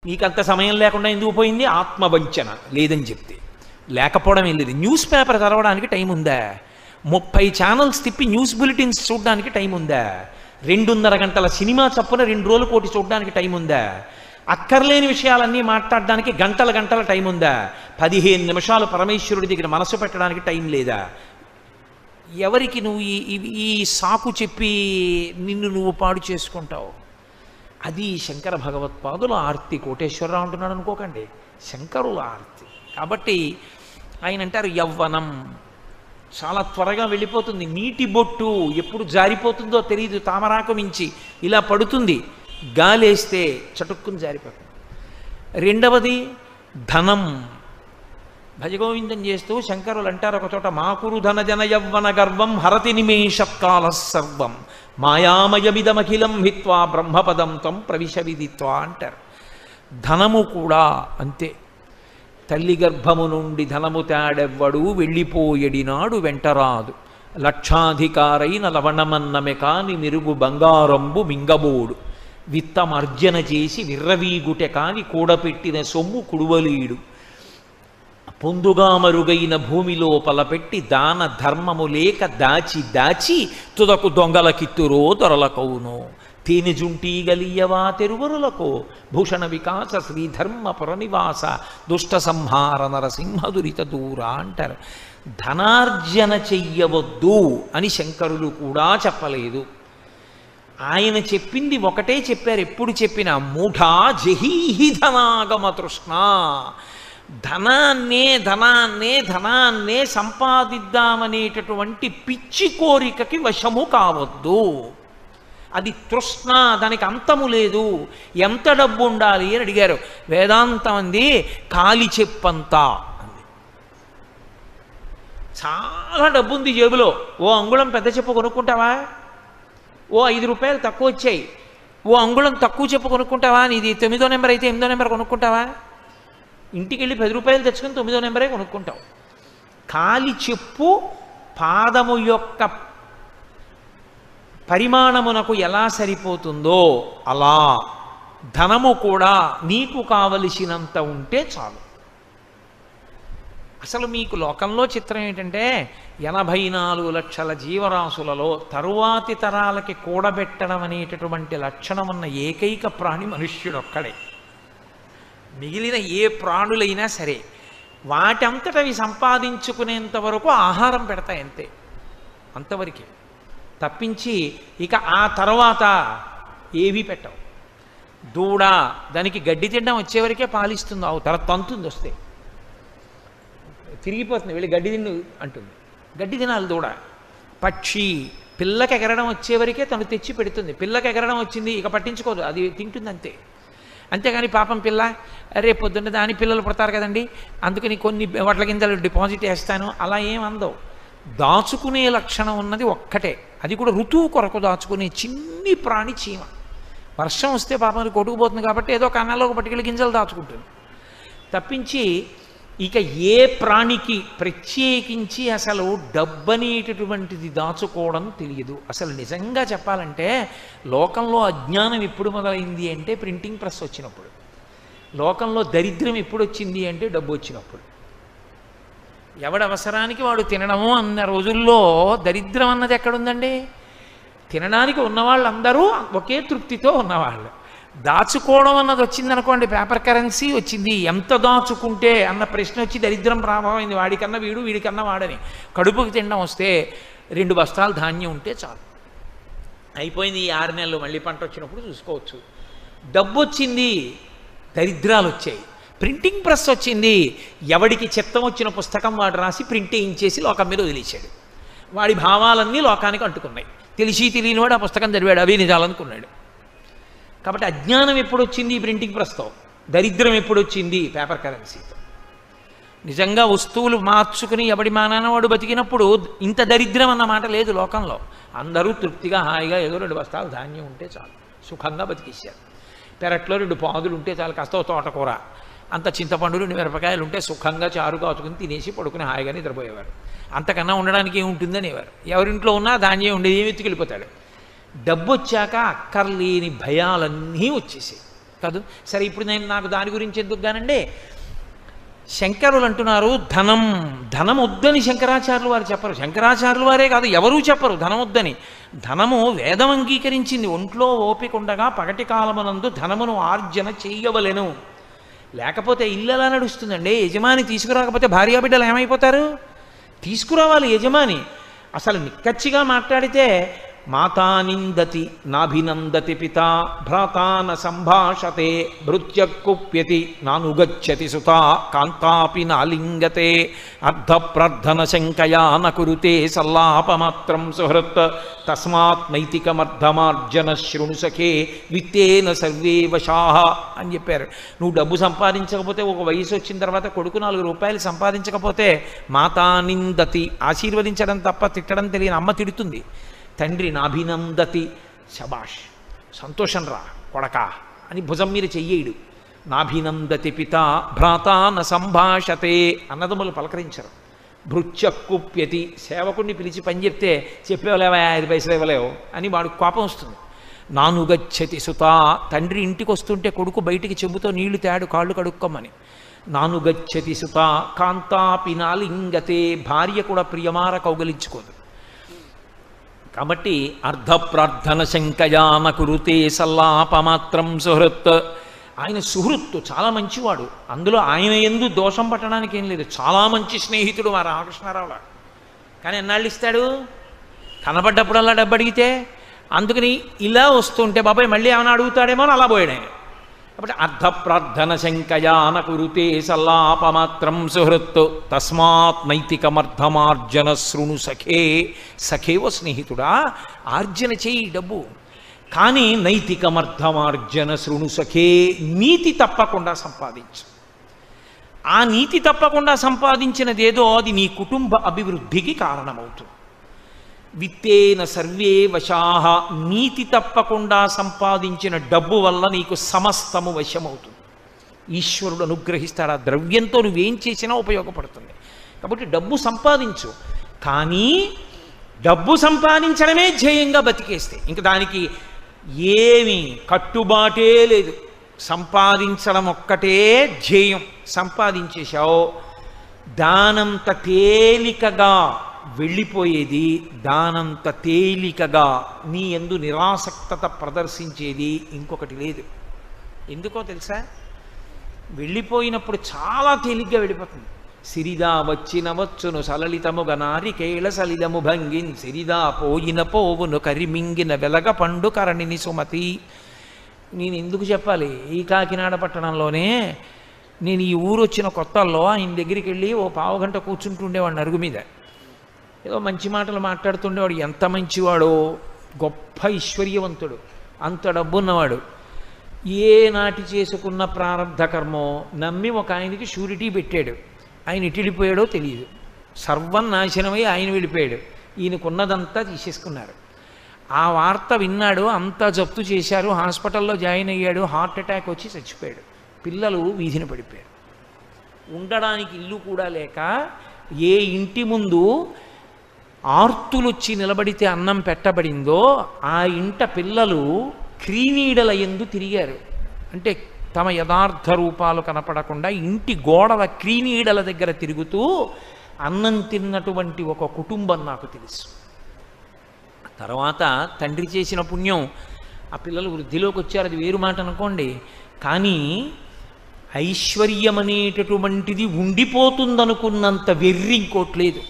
నీకంత సమయం లేకుండా ఎందుకు పోయింది? ఆత్మవంచన లేదని చెప్తే. లేకపోవడం ఏం లేదు. న్యూస్ పేపర్ చదవడానికి టైం ఉందా? 30 ఛానల్స్ తిప్పి న్యూస్ బులెటిన్స్ చూడడానికి టైం ఉందా? 2.5 గంటల సినిమా చప్పున 2 రోజుల కోటి చూడడానికి టైం ఉందా? అక్కర్లేని విషయాలన్నీ మాట్లాడడానికి గంటల గంటల టైం ఉందా? 15 నిమిషాలు పరమేశ్వరుడి దగ్గర మనసు పెట్టడానికి టైం లేదా? ఎవరికి నువ్వు ఈ సాకు చెప్పి నిన్ను నువ్వు పాడు చేసుకుంటావు? అది శంకర భగవత్పాదుల ఆర్తి. కోటేశ్వరరావు అంటున్నాడు అనుకోకండి, శంకరుల ఆర్తి. కాబట్టి ఆయన అంటారు, యవ్వనం చాలా త్వరగా వెళ్ళిపోతుంది. నీటి బొట్టు ఎప్పుడు జారిపోతుందో తెలియదు. తామరాకు మించి ఇలా పడుతుంది, గాలేస్తే చటుక్కుని జారిపోతుంది. రెండవది ధనం. భజగోవిందం చేస్తూ శంకరులు అంటారు ఒక చోట, మాకురు ధన జన యవ్వన గర్వం హరతి నిమేషకాల సర్వం మాయామయమిదమఖిలం హిత్వా బ్రహ్మపదం త్వం ప్రవిశ విదిత్వా అంటారు. ధనము కూడా అంతే. తల్లి గర్భము నుండి ధనము తేడెవ్వడు వెళ్ళిపోయడినాడు వెంటరాదు, లక్షాధికారైన లవణమన్నమె కాని మెరుగు బంగారంబు మింగబోడు, విత్తమర్జన చేసి విర్రవీగుటె కాని కూడపెట్టిన సొమ్ము కుడువలీడు, పొందుగా మరుగైన భూమి లోపల పెట్టి దాన ధర్మము లేక దాచి దాచి తుదకు దొంగల కిత్తురో దొరలకవును, తేనె జుంటీ గలియవా తెరువరులకు భూషణ వికాస శ్రీధర్మ పురనివాస దుష్ట సంహార నరసింహ దురిత దూర అంటారు. ధనార్జన చెయ్యవద్దు అని శంకరులు కూడా చెప్పలేదు. ఆయన చెప్పింది ఒకటే చెప్పారు. ఎప్పుడు చెప్పినా మూఢా జహీహి ధనాగమ తృష్ణ. ధనాన్నే ధనాన్నే ధనాన్నే సంపాదిద్దామనేటటువంటి పిచ్చి కోరికకి వశము కావద్దు. అది తృష్ణ, దానికి అంతము లేదు. ఎంత డబ్బు ఉండాలి అని అడిగారు. వేదాంతం అంది కాలి చెప్పంతా అంది. చాలా డబ్బు ఉంది జేబులో. ఓ అంగుళం పెద్ద చెప్పు కొనుక్కుంటావా? ఓ 5 రూపాయలు తక్కువ వచ్చాయి, ఓ అంగుళం తక్కువ చెప్పు కొనుక్కుంటావా? నీది 9వ నెంబర్ అయితే 8వ నెంబర్ కొనుక్కుంటావా? ఇంటికి వెళ్ళి 10 రూపాయలు తెచ్చుకొని 9వ నెంబరే కొనుక్కుంటావు. కాలి చెప్పు పాదము యొక్క పరిమాణమునకు ఎలా సరిపోతుందో అలా ధనము కూడా నీకు కావలసినంత ఉంటే చాలు. అసలు మీకు లోకంలో చిత్రం ఏంటంటే 84 లక్షల జీవరాశులలో తరువాతి తరాలకి కూడబెట్టడం అనేటటువంటి లక్షణం ఉన్న ఏకైక ప్రాణి మనుష్యుడొక్కడే. మిగిలిన ఏ ప్రాణులైనా సరే వాటంతటవి సంపాదించుకునేంత వరకు ఆహారం పెడతాయి, అంతే, అంతవరకే. తప్పించి ఇక ఆ తర్వాత ఏవీ పెట్టవు. దూడ దానికి గడ్డి తినడం వచ్చేవరకే పాలిస్తుంది, ఆవు తర్వాత తంతుంది, వస్తే తిరిగిపోతుంది, వెళ్ళి గడ్డి తిన్ను అంటుంది, గడ్డి తినాలి దూడ. పక్షి పిల్లకి ఎగరడం వచ్చేవరకే తను తెచ్చి పెడుతుంది. పిల్లకి ఎగరడం వచ్చింది ఇక పట్టించుకోదు, అది తింటుంది అంతే. అంతేగాని పాపం పిల్ల రేపు పొద్దున్న దాని పిల్లలు పుడతారు కదండి అందుకని కొన్ని వడ్ల గింజలు డిపాజిట్ వేస్తాను అలా ఏం అందవు. దాచుకునే లక్షణం ఉన్నది ఒక్కటే, అది కూడా ఋతువు కొరకు దాచుకునే చిన్ని ప్రాణి చీమ. వర్షం వస్తే పాపం అది కొట్టుకుపోతుంది కాబట్టి ఏదో కన్నాలో పట్టుకెళ్ళి గింజలు దాచుకుంటుంది. తప్పించి ఇక ఏ ప్రాణికి ప్రత్యేకించి అసలు డబ్బనేటటువంటిది దాచుకోవడం తెలియదు. అసలు నిజంగా చెప్పాలంటే లోకంలో అజ్ఞానం ఎప్పుడు మొదలైంది అంటే ప్రింటింగ్ ప్రెస్ వచ్చినప్పుడు. లోకంలో దరిద్రం ఎప్పుడు వచ్చింది అంటే డబ్బు వచ్చినప్పుడు. ఎవడి అవసరానికి వాడు తినడము అన్న రోజుల్లో దరిద్రం అన్నది ఎక్కడుందండి? తినడానికి ఉన్నవాళ్ళందరూ ఒకే తృప్తితో ఉన్నవాళ్ళు. దాచుకోవడం అన్నది వచ్చిందనుకోండి, పేపర్ కరెన్సీ వచ్చింది. ఎంత దాచుకుంటే అన్న ప్రశ్న వచ్చి దరిద్రం ప్రారంభమైంది. వాడికన్నా వీడు, వీడికన్నా వాడని. కడుపుకి తినడం వస్తే 2 బస్తాలు ధాన్యం ఉంటే చాలు, అయిపోయింది. ఈ 6 నెలలు మళ్ళీ పంట వచ్చినప్పుడు చూసుకోవచ్చు. డబ్బు వచ్చింది, దరిద్రాలు వచ్చాయి. ప్రింటింగ్ ప్రెస్ వచ్చింది, ఎవడికి చిత్తం వచ్చిన పుస్తకం వాడు రాసి ప్రింట్ వేయించేసి లోకం మీద వదిలేశాడు. వాడి భావాలన్నీ లోకానికి అంటుకున్నాయి. తెలిసి తెలియని వాడు ఆ పుస్తకం చదివాడు, అవే నిజాలనుకున్నాడు. కాబట్టి అజ్ఞానం ఎప్పుడు వచ్చింది? ప్రింటింగ్ ప్రెస్తో. దరిద్రం ఎప్పుడు వచ్చింది? పేపర్ కరెన్సీతో. నిజంగా వస్తువులు మార్చుకుని ఎవడి మానాన వాడు బతికినప్పుడు ఇంత దరిద్రం అన్న మాట లేదు లోకంలో. అందరూ తృప్తిగా హాయిగా ఏదో 2 బస్తాలు ధాన్యం ఉంటే చాలు, సుఖంగా బతికేశారు. పెరట్లో 2 పాదులు ఉంటే చాలు, కాస్త తోటకూర, అంత చింతపండు, 2 మిరపకాయలు ఉంటే సుఖంగా చారు కాచుకుని తినేసి పడుకుని హాయిగా నిద్రపోయేవారు. అంతకన్నా ఉండడానికి ఏముంటుందనేవారు. ఎవరింట్లో ఉన్నా ధాన్యం ఉండేది, ఏమి ఎత్తుకెళ్ళిపోతాడు. డబ్బు వచ్చాక అక్కర్లేని భయాలన్నీ వచ్చేసాయి. కాదు. సరే, ఇప్పుడు నాకు దాని గురించి ఎందుకు కానండి. శంకరులు అంటున్నారు ధనం వద్దని శంకరాచార్యులు వారు చెప్పరు. శంకరాచార్యులు వారే కాదు, ఎవరూ చెప్పరు ధనం వద్దని. ధనము వేదం అంగీకరించింది. ఒంట్లో ఓపిక ఉండగా పగటి కాలమునందు ధనమును ఆర్జన చెయ్యవలెను. లేకపోతే ఇల్లు ఎలా నడుస్తుందండి? యజమాని తీసుకురాకపోతే భార్యాబిడ్డలు ఏమైపోతారు? తీసుకురావాలి యజమాని. అసలు నిక్కచ్చిగా మాట్లాడితే మాతా నిందతి నాభినందతి పిత భ్రాతాన సంభాషతే భృత్యకుప్యతి నానుగచ్చతి సుత కాంతాపి నాలింగతే అర్ధప్రార్థన శంకయా నకురుతే సల్లాపమాత్రం సుహృత్ తస్మాత్ నైతికమర్ధమార్జన శృణు సఖే విత్తేన సర్వే వశాః అని చెప్పారు. నువ్వు డబ్బు సంపాదించకపోతే, ఒక వయసు వచ్చిన తర్వాత కొడుకు 4 రూపాయలు సంపాదించకపోతే మాతా నిందతి, ఆశీర్వదించడం తప్ప తిట్టడం తెలియని అమ్మ తిడుతుంది. తండ్రి నాభినందతి, శబాష్ సంతోషం రా కొడకా అని భుజం మీద చెయ్యేడు. నాభినందతి పిత భ్రాతా న సంభాషతే, అన్నదమ్ములు పలకరించరు. భృత్యకుప్యతి, సేవకుడిని పిలిచి పని చెప్తే చెప్పేవలేవా 5 పైసలు ఇవ్వలేవు అని వాడికి కోపం వస్తుంది. నానుగచ్చతి సుత, తండ్రి ఇంటికి వస్తుంటే కొడుకు బయటికి చెబుతో నీళ్లు తేడు కాళ్ళు కడుక్కోమని. నానుగచ్చతి సుత కాంతాపి నాలింగతే, భార్య కూడా ప్రియమార కౌగలించుకోదు. కాబట్టి అర్ధప్రార్థన శంకయాన కురుతే సల్లాపమాత్రం సుహృత్. ఆయన సుహృత్తు, చాలా మంచివాడు. అందులో ఆయన యందు దోషం పట్టడానికి ఏం లేదు. చాలా మంచి స్నేహితుడు మా రామకృష్ణారావులా. కానీ ఎన్నాళ్ళు ఇస్తాడు? కనబడ్డప్పుడల్లా డబ్బు అడిగితే. అందుకని ఇలా వస్తుంటే బాబాయ్ మళ్ళీ ఏమైనా అడుగుతాడేమో అని అలా పోయాడు ఆయన. కాబట్టి అర్ధప్రార్థన శంకయాన కురుతే సల్లాపమాత్రం సుహృత్ తస్మాత్ నైతికమర్ధమార్జన శృణు సఖే. సఖేవ స్నేహితుడా, ఆర్జన చేయి డబ్బు, కానీ నైతికమర్ధమార్జన శృణు సఖే, నీతి తప్పకుండా సంపాదించు. ఆ నీతి తప్పకుండా సంపాదించినదేదో అది నీ కుటుంబ అభివృద్ధికి కారణమవుతుంది. విత్తేన సర్వే వశాః, నీతి తప్పకుండా సంపాదించిన డబ్బు వల్ల నీకు సమస్తము వశమవుతుంది. ఈశ్వరుడు అనుగ్రహిస్తాడు. ఆ ద్రవ్యంతో నువ్వేం చేసినా ఉపయోగపడుతుంది. కాబట్టి డబ్బు సంపాదించు, కానీ డబ్బు సంపాదించడమే ధ్యేయంగా బతికేస్తే ఇంక దానికి ఏమీ కట్టుబాటే లేదు. సంపాదించడం ఒక్కటే ధ్యేయం. సంపాదించేశావు, దానంత తేలికగా వెళ్ళిపోయేది, దానంత తేలికగా నీ యందు నిరాసక్తత ప్రదర్శించేది ఇంకొకటి లేదు. ఎందుకో తెలుసా? వెళ్ళిపోయినప్పుడు చాలా తేలిగ్గా వెళ్ళిపోతుంది. సిరిదా వచ్చిన వచ్చును సలలితముగ నారికేళ సలిలము భంగిన్ సిరిదా పోయిన పోవును కరిమింగిన వెలగ పండు కరణిని సుమతి. నేను ఎందుకు చెప్పాలి? ఈ కాకినాడ పట్టణంలోనే నేను ఈ ఊరు వచ్చిన కొత్తల్లో ఆయన దగ్గరికి వెళ్ళి ఓ పావుగంట కూర్చుంటుండేవాడిని అరుగు మీద. ఏదో మంచి మాటలు మాట్లాడుతుండేవాడు. ఎంత మంచివాడో, గొప్ప ఐశ్వర్యవంతుడు, అంత డబ్బున్నవాడు. ఏ నాటి చేసుకున్న ప్రారంధ కర్మో నమ్మి ఒక ఆయనకి షూరిటీ పెట్టాడు. ఆయన ఇటు వెళ్ళిపోయాడో తెలియదు. సర్వం నాశనమై ఆయన వెళ్ళిపోయాడు. ఈయనకున్నదంతా తీసేసుకున్నారు. ఆ వార్త విన్నాడు. అంతా జప్తు చేశారు. హాస్పిటల్లో జాయిన్ అయ్యాడు. హార్ట్ అటాక్ వచ్చి చచ్చిపోయాడు. పిల్లలు వీధిన పడిపోయారు. ఉండడానికి ఇల్లు కూడా లేక ఏ ఇంటి ముందు ఆర్తులొచ్చి నిలబడితే అన్నం పెట్టబడిందో ఆ ఇంట పిల్లలు క్రీనీడల యందు తిరిగారు. అంటే తమ యథార్థ రూపాలు కనపడకుండా ఇంటి గోడల క్రీనీడల దగ్గర తిరుగుతూ అన్నం తిన్నటువంటి ఒక కుటుంబం నాకు తెలుసు. తర్వాత తండ్రి చేసిన పుణ్యం ఆ పిల్లలు వృద్ధిలోకి వచ్చారు, అది వేరు మాట అనుకోండి. కానీ ఐశ్వర్యం అనేటటువంటిది ఉండిపోతుందనుకున్నంత వెర్రి ఇంకోట్లేదు.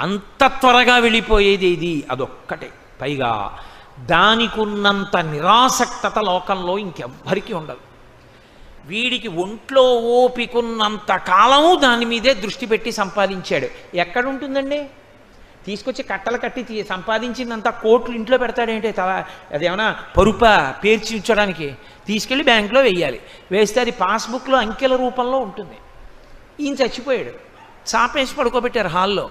అంత త్వరగా వెళ్ళిపోయేది ఇది అదొక్కటే. పైగా దానికున్నంత నిరాసక్తత లోకంలో ఇంకెవ్వరికీ ఉండదు. వీడికి ఒంట్లో ఓపికున్నంత కాలము దాని మీదే దృష్టి పెట్టి సంపాదించాడు. ఎక్కడుంటుందండి? తీసుకొచ్చి కట్టలు కట్టి సంపాదించిందంతా కోట్లు ఇంట్లో పెడతాడేంటి? అదేమన్నా పరుప పేర్చి ఉంచడానికి తీసుకెళ్ళి బ్యాంకులో వేయాలి. వేస్తే అది పాస్బుక్లో అంకెల రూపంలో ఉంటుంది. ఈయన చచ్చిపోయాడు, చాపేసి పడుకోబెట్టారు హాల్లో.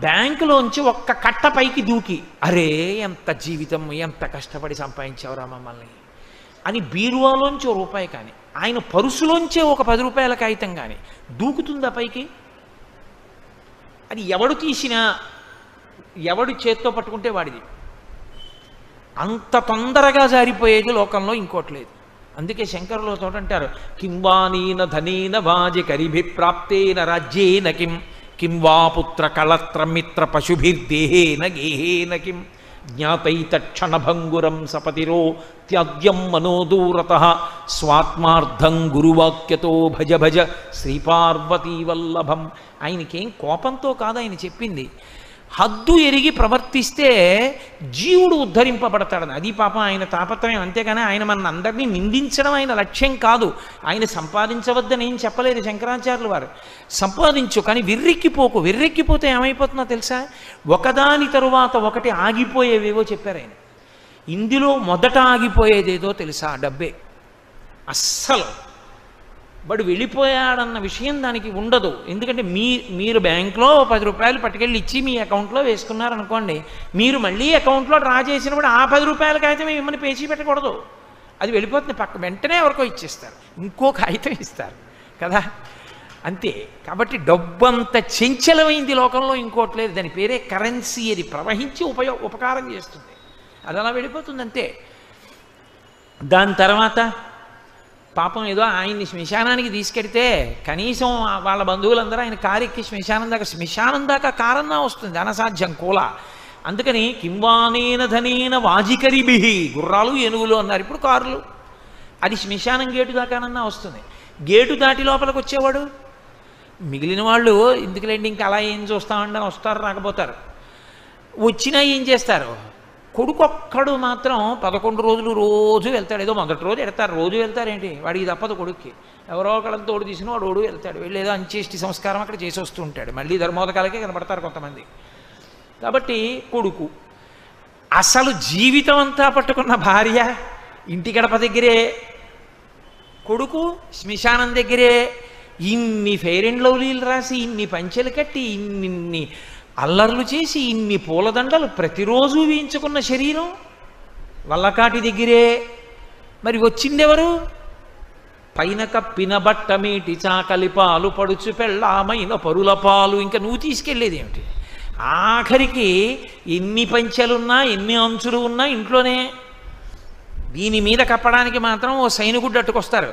బ్యాంకులోంచి ఒక్క కట్ట పైకి దూకి, అరే ఎంత జీవితం, ఎంత కష్టపడి సంపాదించావురా మమ్మల్ని అని బీరువాలోంచి ₹1 కానీ ఆయన పరుసులోంచే ఒక ₹10 కాగితం కానీ దూకుతుందా పైకి? అది ఎవడు తీసినా, ఎవడు చేత్తో పట్టుకుంటే వాడిది. అంత తొందరగా జారిపోయేది లోకంలో ఇంకోటి లేదు. అందుకే శంకరులు తోటంటారు, కింవానీన ధనేన వాజికరిభిప్రాప్తేన రాజ్యేన కిం కిం వా పుత్ర కళత్రమిత్ర పశుభిర్దేహేన గేహేన కిం జ్ఞాతైతక్షణభంగురం సపతిరో త్యాజ్యం మనోదూరతః స్వాత్మార్థం గురువాక్యతో భజ భజ శ్రీపార్వతీవల్లభం. ఆయనకేం కోపంతో కాదు ఆయన చెప్పింది, హద్దు ఎరిగి ప్రవర్తిస్తే జీవుడు ఉద్ధరింపబడతాడని. అది పాపం ఆయన తాపత్రయం, అంతేగాని ఆయన మన అందరినీ నిందించడం ఆయన లక్ష్యం కాదు. ఆయన సంపాదించవద్దని ఏం చెప్పలేదు శంకరాచార్యులు వారు. సంపాదించు, కానీ వెర్రెక్కిపోకు. వెర్రెక్కిపోతే ఏమైపోతుందో తెలుసా, ఒకదాని తరువాత ఒకటి ఆగిపోయేవేవో చెప్పారు ఆయన. ఇందులో మొదట ఆగిపోయేదేదో తెలుసా, డబ్బే. అస్సలు వాడు వెళ్ళిపోయాడన్న విషయం దానికి ఉండదు. ఎందుకంటే మీరు బ్యాంకులో 10 రూపాయలు పట్టుకెళ్ళి ఇచ్చి మీ అకౌంట్లో వేసుకున్నారనుకోండి, మీరు మళ్ళీ అకౌంట్లో డ్రా చేసినప్పుడు ఆ 10 రూపాయల కాగితం మిమ్మల్ని పేచీ పెట్టకూడదు. అది వెళ్ళిపోతుంది పక్క, వెంటనే ఎవరికో ఇచ్చేస్తారు, ఇంకో కాగితం ఇస్తారు కదా, అంతే. కాబట్టి డబ్బు అంత చంచలమైంది లోకంలో ఇంకోటి లేదు. దాని పేరే కరెన్సీ. అది ప్రవహించి ఉపకారం చేస్తుంది, అది అలా వెళ్ళిపోతుంది అంతే. దాని తర్వాత పాపం ఏదో ఆయన్ని శ్మశానానికి తీసుకెడితే కనీసం వాళ్ళ బంధువులందరూ ఆయన కారెక్కి శ్మశానం దాకా కారన్నా వస్తుంది, అనసాధ్యం కూల. అందుకని కింవానేన ధనేన వాజికరిభి, గుర్రాలు ఏనుగులు అన్నారు, ఇప్పుడు కారులు. అది శ్మశానం గేటు దాకానన్నా వస్తుంది. గేటు దాటి లోపలికి వచ్చేవాడు, మిగిలిన వాళ్ళు ఎందుకులేండి ఇంకా అలా ఏం చూస్తామండి అని వస్తారు, రాకపోతారు. వచ్చినా ఏం చేస్తారు, కొడుకొక్కడు మాత్రం 11 రోజులు రోజు వెళ్తాడు. ఏదో మొదటి రోజు వెళ్తారు, రోజు వెళ్తారేంటి, వాడికి తప్పదు కొడుక్కి. ఎవరో ఒకళ్ళని తోడు తీసిన వాడు వెళ్తాడు, వెళ్ళి ఏదో అంచేష్టి సంస్కారం అక్కడ చేసి వస్తూ ఉంటాడు. మళ్ళీ ధర్మోదకాలకే కనబడతారు కొంతమంది. కాబట్టి కొడుకు అసలు జీవితం అంతా పట్టుకున్న భార్య ఇంటి గడప దగ్గరే, కొడుకు శ్మశానం దగ్గరే. ఇన్ని ఫెయిర్ అండ్ లవ్లీలు రాసి, ఇన్ని పంచెలు కట్టి, ఇన్ని అల్లర్లు చేసి, ఇన్ని పూలదండలు ప్రతిరోజు వేయించుకున్న శరీరం వల్లకాటి దగ్గరే. మరి వచ్చిందెవరు, పైన కప్పిన బట్టమేటి చాకలి పాలు పడుచు పెళ్ళామైన పరుల పాలు. ఇంకా నువ్వు తీసుకెళ్ళేది ఏమిటి, ఆఖరికి ఎన్ని పంచెలున్నా ఎన్ని అంచులు ఉన్నా ఇంట్లోనే. దీని మీద కప్పడానికి మాత్రం ఓ సైనికుడు అట్టుకొస్తారు,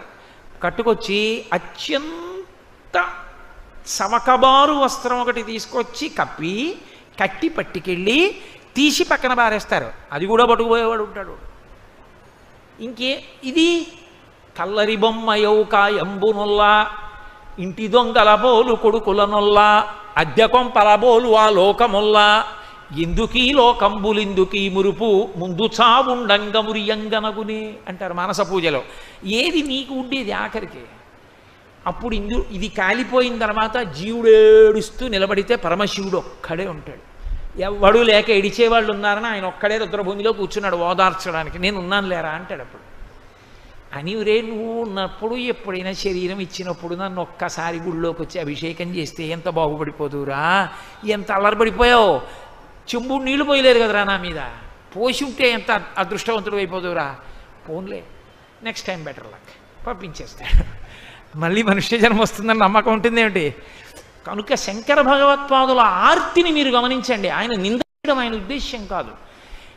కట్టుకొచ్చి అత్యంత సమకబారు వస్త్రం ఒకటి తీసుకొచ్చి కట్టి పట్టుకెళ్ళి తీసి పక్కన బారేస్తారు. అది కూడా పట్టుకుపోయేవాడు ఉంటాడు. ఇంకే ఇది కల్లరి బొమ్మయౌకాయంబునొల్లా, ఇంటి దొంగల బోలు కొడుకులనొల్లా, అద్దె కొంపల బోలు ఆ లోకమొల్లా, ఎందుకీ లోకంబులిందుకీ మురుపు ముందు చావుండంగ మురియంగనగునే అంటారు మానస పూజలో. ఏది నీకు ఉండేది ఆఖరికి. అప్పుడు ఇది కాలిపోయిన తర్వాత జీవుడు ఏడుస్తూ నిలబడితే పరమశివుడు ఒక్కడే ఉంటాడు. ఎవడు లేక ఏడిచేవాళ్ళు ఉన్నారని ఆయన ఒక్కడే రుద్రభూమిలో కూర్చున్నాడు ఓదార్చడానికి. నేను ఉన్నాను లేరా అంటాడు. అప్పుడు అని రే నువ్వు ఉన్నప్పుడు ఎప్పుడైనా శరీరం ఇచ్చినప్పుడు నన్ను ఒక్కసారి గుళ్ళోకి వచ్చి అభిషేకం చేస్తే ఎంత బాగుపడిపోదురా, ఎంత అల్లరిపడిపోయావు. చెంబుడు నీళ్లు పోయలేరు కదరా నా మీద, పోసి ఉంటే ఎంత అదృష్టవంతుడు అయిపోదురా. పోన్లే, నెక్స్ట్ టైం బెటర్ లక్, పంపించేస్తాడు. మళ్ళీ మనుష్య జన్మ వస్తుందని నమ్మకం ఉంటుంది ఏమిటి. కనుక శంకర భగవత్పాదుల ఆర్తిని మీరు గమనించండి. ఆయన నిందించడం ఆయన ఉద్దేశ్యం కాదు.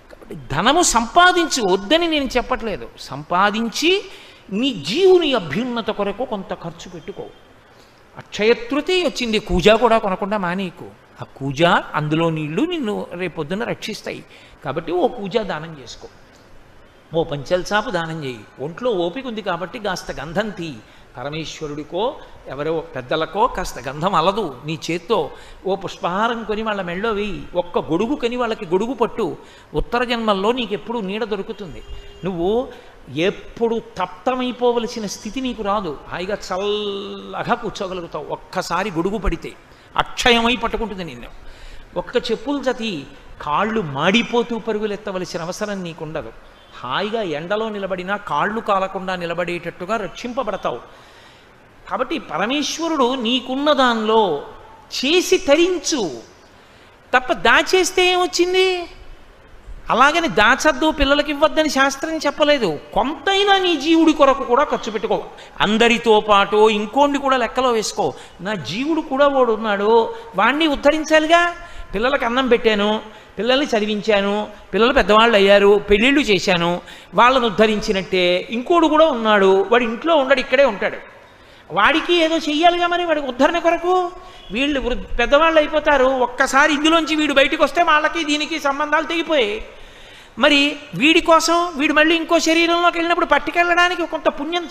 కాబట్టి ధనము సంపాదించు వద్దని నేను చెప్పట్లేదు, సంపాదించి నీ జీవుని అభ్యున్నత కొరకు కొంత ఖర్చు పెట్టుకో. అక్షయతృతి వచ్చింది, కూజ కూడా కొనకుండా మానేకు. ఆ కూజ అందులో నీళ్లు నిన్ను రేపొద్దున రక్షిస్తాయి. కాబట్టి ఓ కూజ దానం చేసుకో, ఓ పంచల్సాపు దానం చేయి. ఒంట్లో ఓపిక ఉంది కాబట్టి కాస్త గంధం తీ. పరమేశ్వరుడికో ఎవరో పెద్దలకో కాస్త గంధం అలదు నీ చేత్తో. ఓ పుష్పహారం కొని వాళ్ళ మెళ్ళో వేయి. ఒక్క గొడుగు కొని వాళ్ళకి గొడుగు పట్టు. ఉత్తర జన్మల్లో నీకు ఎప్పుడు నీడ దొరుకుతుంది. నువ్వు ఎప్పుడు తప్తమైపోవలసిన స్థితి నీకు రాదు. హాయిగా చల్లగా కూర్చోగలుగుతావు. ఒక్కసారి గొడుగు పడితే అక్షయమై పట్టుకుంటుంది నిన్ను. ఒక్క చెప్పులు జతి కాళ్ళు మాడిపోతూ పరుగులెత్తవలసిన అవసరం నీకుండదు. హాయిగా ఎండలో నిలబడినా కాళ్ళు కాలకుండా నిలబడేటట్టుగా రక్షింపబడతావు. కాబట్టి పరమేశ్వరుడు నీకున్న దానిలో చేసి తరించు తప్ప దాచేస్తే ఏమొచ్చింది. అలాగని దాచద్దు పిల్లలకి ఇవ్వద్దని శాస్త్రం చెప్పలేదు. కొంతైనా నీ జీవుడి కొరకు కూడా ఖర్చు పెట్టుకో. అందరితో పాటు ఇంకోండి కూడా లెక్కలో వేసుకో. నా జీవుడు కూడా వాడు ఉన్నాడు, వాణ్ణి ఉద్ధరించాలిగా. పిల్లలకు అన్నం పెట్టాను, పిల్లల్ని చదివించాను, పిల్లలు పెద్దవాళ్ళు అయ్యారు, పెళ్ళిళ్ళు చేశాను, వాళ్ళను ఉద్ధరించినట్టే ఇంకోడు కూడా ఉన్నాడు, వాడు ఇంట్లో ఉండడు, ఇక్కడే ఉంటాడు. వాడికి ఏదో చెయ్యాలిగా మరి, వాడికి ఉద్ధరణ కొరకు. వీళ్ళు పెద్దవాళ్ళు అయిపోతారు, ఒక్కసారి ఇందులోంచి వీడు బయటకు వస్తే వాళ్ళకి దీనికి సంబంధాలు తెగిపోయాయి. మరి వీడి కోసం వీడు మళ్ళీ ఇంకో శరీరంలోకి వెళ్ళినప్పుడు పట్టుకెళ్ళడానికి కొంత పుణ్యం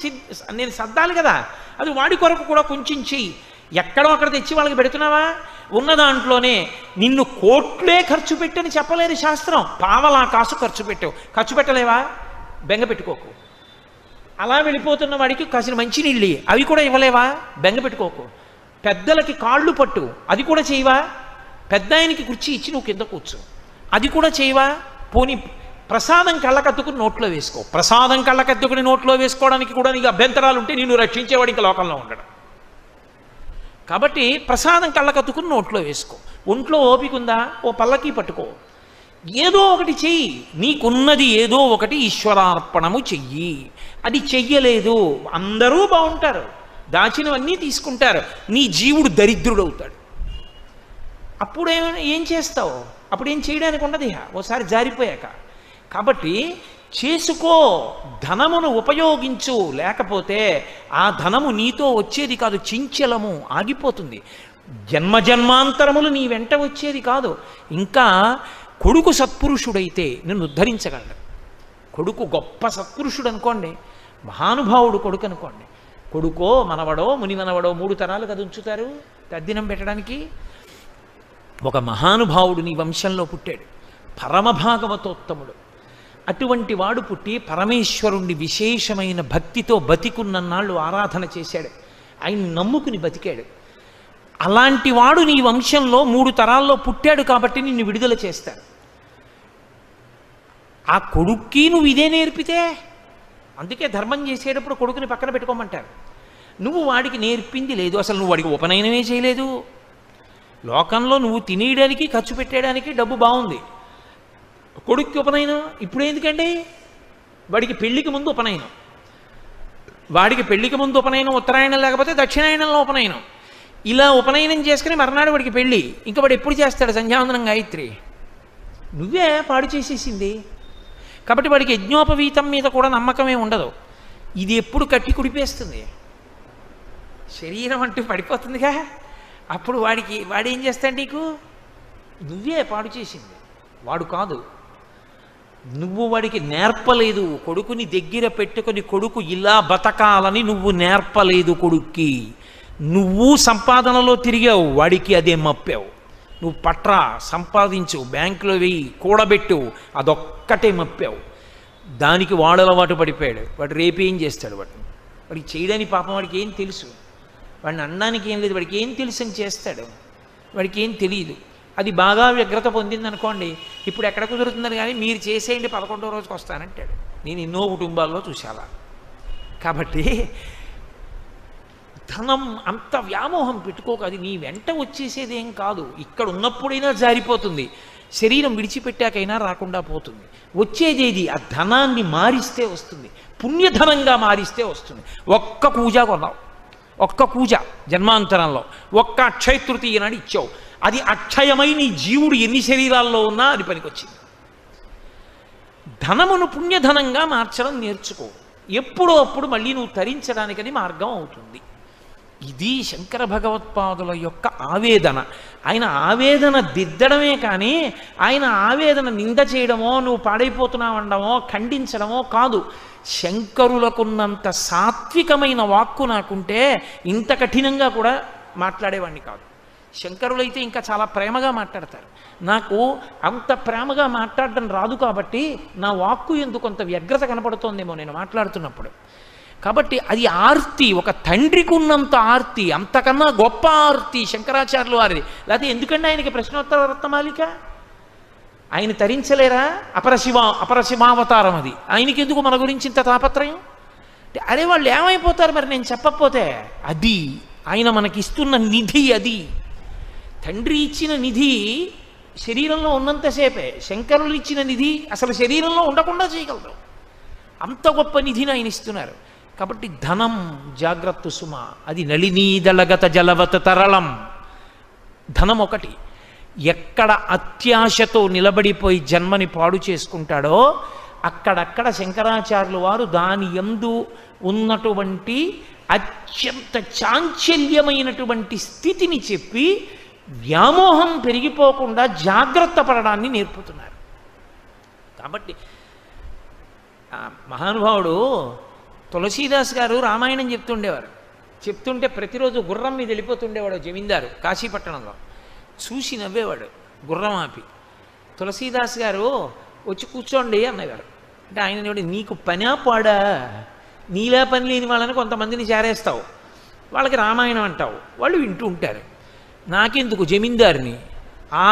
నేను సర్దాలి కదా, అది వాడి కొరకు కూడా కొంచెం చెయ్యి. ఎక్కడో అక్కడ తెచ్చి వాళ్ళకి పెడుతున్నావా? ఉన్న దాంట్లోనే నిన్ను కోట్లే ఖర్చు పెట్టని చెప్పలేదు శాస్త్రం, పావలా కాసు ఖర్చు పెట్టావు. ఖర్చు పెట్టలేవా? బెంగ పెట్టుకోకు. అలా వెళ్ళిపోతున్న వాడికి కాసిన మంచినీళ్ళు అవి కూడా ఇవ్వలేవా? బెంగ పెట్టుకోకు. పెద్దలకి కాళ్ళు పట్టు, అది కూడా చేయవా? పెద్ద ఆయనకి కుర్చీ ఇచ్చి నువ్వు కింద కూర్చో, అది కూడా చేయవా? పోనీ ప్రసాదం కళ్ళకత్తుకుని నోట్లో వేసుకో. ప్రసాదం కళ్ళకత్తుకుని నోట్లో వేసుకోవడానికి కూడా నీకు అభ్యంతరాలు ఉంటే నిన్ను రక్షించేవాడు ఇంకా లోకంలో ఉండడం. కాబట్టి ప్రసాదం కళ్ళకత్తుకుని నోట్లో వేసుకో. ఒంట్లో ఓపిక ఉందా? ఓ పల్లకి పట్టుకో, ఏదో ఒకటి చెయ్యి. నీకున్నది ఏదో ఒకటి ఈశ్వరార్పణము చెయ్యి. అది చెయ్యలేదు, అందరూ బాగుంటారు, దాచినవన్నీ తీసుకుంటారు, నీ జీవుడు దరిద్రుడవుతాడు. అప్పుడేం చేస్తావు? అప్పుడేం చేయడానికి ఉండదు ఓసారి జారిపోయాక. కాబట్టి చేసుకో, ధనమును ఉపయోగించు, లేకపోతే ఆ ధనము నీతో వచ్చేది కాదు, చించలము ఆగిపోతుంది. జన్మజన్మాంతరములు నీ వెంట వచ్చేది కాదు. ఇంకా కొడుకు సత్పురుషుడైతే నిన్ను ఉద్ధరించగలడు. కొడుకు గొప్ప సత్పురుషుడు అనుకోండి, మహానుభావుడు కొడుకు అనుకోండి, కొడుకో మనవడో మునిమనవడో 3 తరాలు కదా ఉంచుతారు తద్దినం పెట్టడానికి. ఒక మహానుభావుడు నీ వంశంలో పుట్టాడు, పరమభాగవతోత్తముడు. అటువంటి వాడు పుట్టి పరమేశ్వరుణ్ణి విశేషమైన భక్తితో బతికున్నన్నాళ్ళు ఆరాధన చేశాడు, ఆయన నమ్ముకుని బతికాడు. అలాంటి వాడు నీ వంశంలో 3 తరాల్లో పుట్టాడు కాబట్టి నిన్ను విడుదల చేస్తాడు. ఆ కొడుక్కి నువ్వు ఇదే నేర్పితే, అందుకే ధర్మం చేసేటప్పుడు కొడుకుని పక్కన పెట్టుకోమంటారు. నువ్వు వాడికి నేర్పింది లేదు, అసలు నువ్వు వాడికి ఉపనయనమే చేయలేదు. లోకంలో నువ్వు తినేయడానికి ఖర్చు పెట్టేయడానికి డబ్బు బాగుంది, కొడుక్కి ఉపనయనం ఇప్పుడు ఎందుకండి? వాడికి పెళ్లికి ముందు ఉపనయనం, వాడికి పెళ్లికి ముందు ఉపనయనం, ఉత్తరాయణం లేకపోతే దక్షిణాయనంలో ఉపనయనం. ఇలా ఉపనయనం చేసుకుని మర్నాడు వాడికి పెళ్ళి. ఇంకా వాడు ఎప్పుడు చేస్తాడు సంధ్యావందనం గాయత్రి? నువ్వే పాడు చేసేసింది. కాబట్టి వాడికి యజ్ఞోపవీతం మీద కూడా నమ్మకమే ఉండదు. ఇది ఎప్పుడు కట్టి కుడిపేస్తుంది, శరీరం అంటూ పడిపోతుందిగా. అప్పుడు వాడేం చేస్తాడు నీకు? నువ్వే పాడు చేసింది, వాడు కాదు. నువ్వు వాడికి నేర్పలేదు. కొడుకుని దగ్గర పెట్టుకొని కొడుకు ఇలా బతకాలని నువ్వు నేర్పలేదు కొడుక్కి. నువ్వు సంపాదనలో తిరిగావు, వాడికి అదే మప్పావు. నువ్వు పట్రా, సంపాదించు, బ్యాంకులో వెయ్యి, కూడబెట్టు, అదొక్కటే మప్పావు. దానికి వాడు అలవాటు పడిపోయాడు. వాడు రేపేం చేస్తాడు? వాడికి చేయడానికి పాపం వాడికి ఏం తెలుసు? వాడిని అనడానికి ఏం లేదు, వాడికి ఏం తెలుసు అని చేస్తాడు. వాడికి ఏం తెలియదు. అది బాగా వ్యగ్రత పొందిందనుకోండి, ఇప్పుడు ఎక్కడ కుదురుతుందని, కానీ మీరు చేసేయండి 11వ రోజుకి వస్తానంటాడు. నేను ఎన్నో కుటుంబాల్లో చూశాను. కాబట్టి ధనం అంత వ్యామోహం పెట్టుకోక, అది నీ వెంట వచ్చేసేదేం కాదు. ఇక్కడ ఉన్నప్పుడైనా జారిపోతుంది, శరీరం విడిచిపెట్టాకైనా రాకుండా పోతుంది. వచ్చేదేది ఆ ధనాన్ని మారిస్తే వస్తుంది, పుణ్యధనంగా మారిస్తే వస్తుంది. ఒక్క కూజ కొన్నావు, ఒక్క కూజ జన్మాంతరంలో, ఒక్క అక్షయ తృతీయ నాడు ఇచ్చావు, అది అక్షయమై నీ జీవుడు ఎన్ని శరీరాల్లో ఉన్నా అది పనికొచ్చింది. ధనమును పుణ్యధనంగా మార్చడం నేర్చుకో. ఎప్పుడో అప్పుడు మళ్ళీ నువ్వు తరించడానికని మార్గం అవుతుంది. ఇది శంకర భగవత్పాదుల యొక్క ఆవేదన. ఆయన ఆవేదన దిద్దడమే కానీ ఆయన ఆవేదన నింద చేయడమో, నువ్వు పాడైపోతున్నావనడమో, ఖండించడమో కాదు. శంకరులకున్నంత సాత్వికమైన వాక్కు నాకుంటే ఇంత కఠినంగా కూడా మాట్లాడేవాడిని కాదు. శంకరులైతే ఇంకా చాలా ప్రేమగా మాట్లాడతారు. నాకు అంత ప్రేమగా మాట్లాడడం రాదు కాబట్టి నా వాక్కు ఎందుకు కొంత వ్యగ్రత కనపడుతోందేమో నేను మాట్లాడుతున్నప్పుడు. కాబట్టి అది ఆర్తి, ఒక తండ్రికి ఉన్నంత ఆర్తి, అంతకన్నా గొప్ప ఆర్తి శంకరాచార్యులు వారిది. లేకపోతే ఎందుకంటే ఆయనకి ప్రశ్నోత్తర రత్నమాలిక, ఆయన తరించలేరా? అపరశివావతారం అది. ఆయనకి ఎందుకు మన గురించి ఇంత తాపత్రయం? అరే వాళ్ళు ఏమైపోతారు మరి నేను చెప్పకపోతే? అది ఆయన మనకిస్తున్న నిధి. అది తండ్రి ఇచ్చిన నిధి శరీరంలో ఉన్నంతసేపే, శంకరులు ఇచ్చిన నిధి అసలు శరీరంలో ఉండకుండా చేయగలరు. అంత గొప్ప నిధిని ఆయన ఇస్తున్నారు. కాబట్టి ధనం జాగ్రత్త సుమ, అది నళినీదళగత జలవత తరళం. ధనం ఒకటి. ఎక్కడ అత్యాశతో నిలబడిపోయి జన్మని పాడు చేసుకుంటాడో అక్కడక్కడ శంకరాచార్యులు వారు దాని యందు ఉన్నటువంటి అత్యంత చాంచల్యమైనటువంటి స్థితిని చెప్పి వ్యామోహం పెరిగిపోకుండా జాగ్రత్త పడడాన్ని నేర్పుతున్నారు. కాబట్టి మహానుభావుడు తులసీదాస్ గారు రామాయణం చెప్తుండేవారు. చెప్తుంటే ప్రతిరోజు గుర్రం మీద వెళ్ళిపోతుండేవాడు జమీందారు కాశీపట్టణంలో. చూసి నవ్వేవాడు గుర్రం ఆపి. తులసీదాస్ గారు వచ్చి కూర్చోండి అన్నగారు. అంటే ఆయన నీకు పనా పాడా, నీలా పని లేని వాళ్ళని కొంతమందిని చేరేస్తావు, వాళ్ళకి రామాయణం అంటావు, వాళ్ళు వింటూ ఉంటారు. నాకెందుకు జమీందారిని, ఆ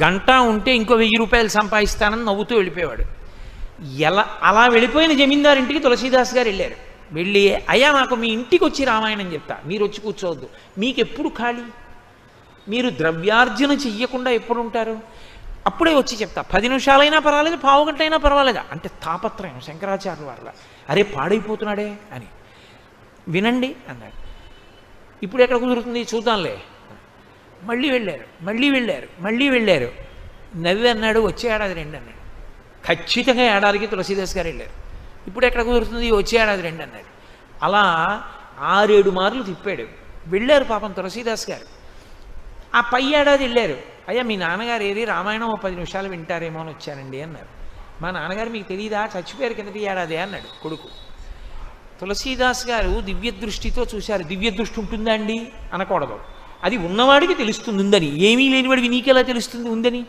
గంట ఉంటే ఇంకో 1000 రూపాయలు సంపాదిస్తానని నవ్వుతూ వెళ్ళిపోయేవాడు. అలా వెళ్ళిపోయిన జమీందారింటికి తులసీదాస్ గారు వెళ్ళారు. వెళ్ళి అయ్యా నాకు మీ ఇంటికి వచ్చి రామాయణం చెప్తా, మీరు వచ్చి కూర్చోవద్దు, మీకు ఎప్పుడు ఖాళీ, మీరు ద్రవ్యార్జన చెయ్యకుండా ఎప్పుడు ఉంటారు, అప్పుడే వచ్చి చెప్తా, 10 నిమిషాలైనా పర్వాలేదు, పావు గంట అయినా పర్వాలేదా అంటే తాపత్రయం శంకరాచార్యుల వాళ్ళ. అరే పాడైపోతున్నాడే అని. వినండి అన్నాడు. ఇప్పుడు ఎక్కడ కుదురుతుంది చూద్దాంలే. మళ్ళీ వెళ్ళారు. నవ్వి అన్నాడు వచ్చే ఏడాది రండి అన్నాడు. ఖచ్చితంగా ఏడాదికి తులసీదాస్ గారు వెళ్ళారు. ఇప్పుడు ఎక్కడ కుదురుతుంది, వచ్చే ఏడాది రండి అన్నాడు. అలా 6-7 మార్లు తిప్పాడు. వెళ్ళారు పాపం తులసీదాస్ గారు. ఆ పై ఏడాది వెళ్ళారు. అయ్యా మీ నాన్నగారు ఏది రామాయణం 10 నిమిషాలు వింటారేమో అని వచ్చానండి అన్నారు. మా నాన్నగారు మీకు తెలియదా, చచ్చిపోయారు కిందటి ఏడాది అన్నాడు కొడుకు. తులసీదాస్ గారు దివ్య దృష్టితో చూశారు. దివ్య దృష్టి ఉంటుందా అండి అనకూడదు, అది ఉన్నవాడికి తెలుస్తుంది ఉందని. ఏమీ లేనివాడికి నీకెలా తెలుస్తుంది ఉందని?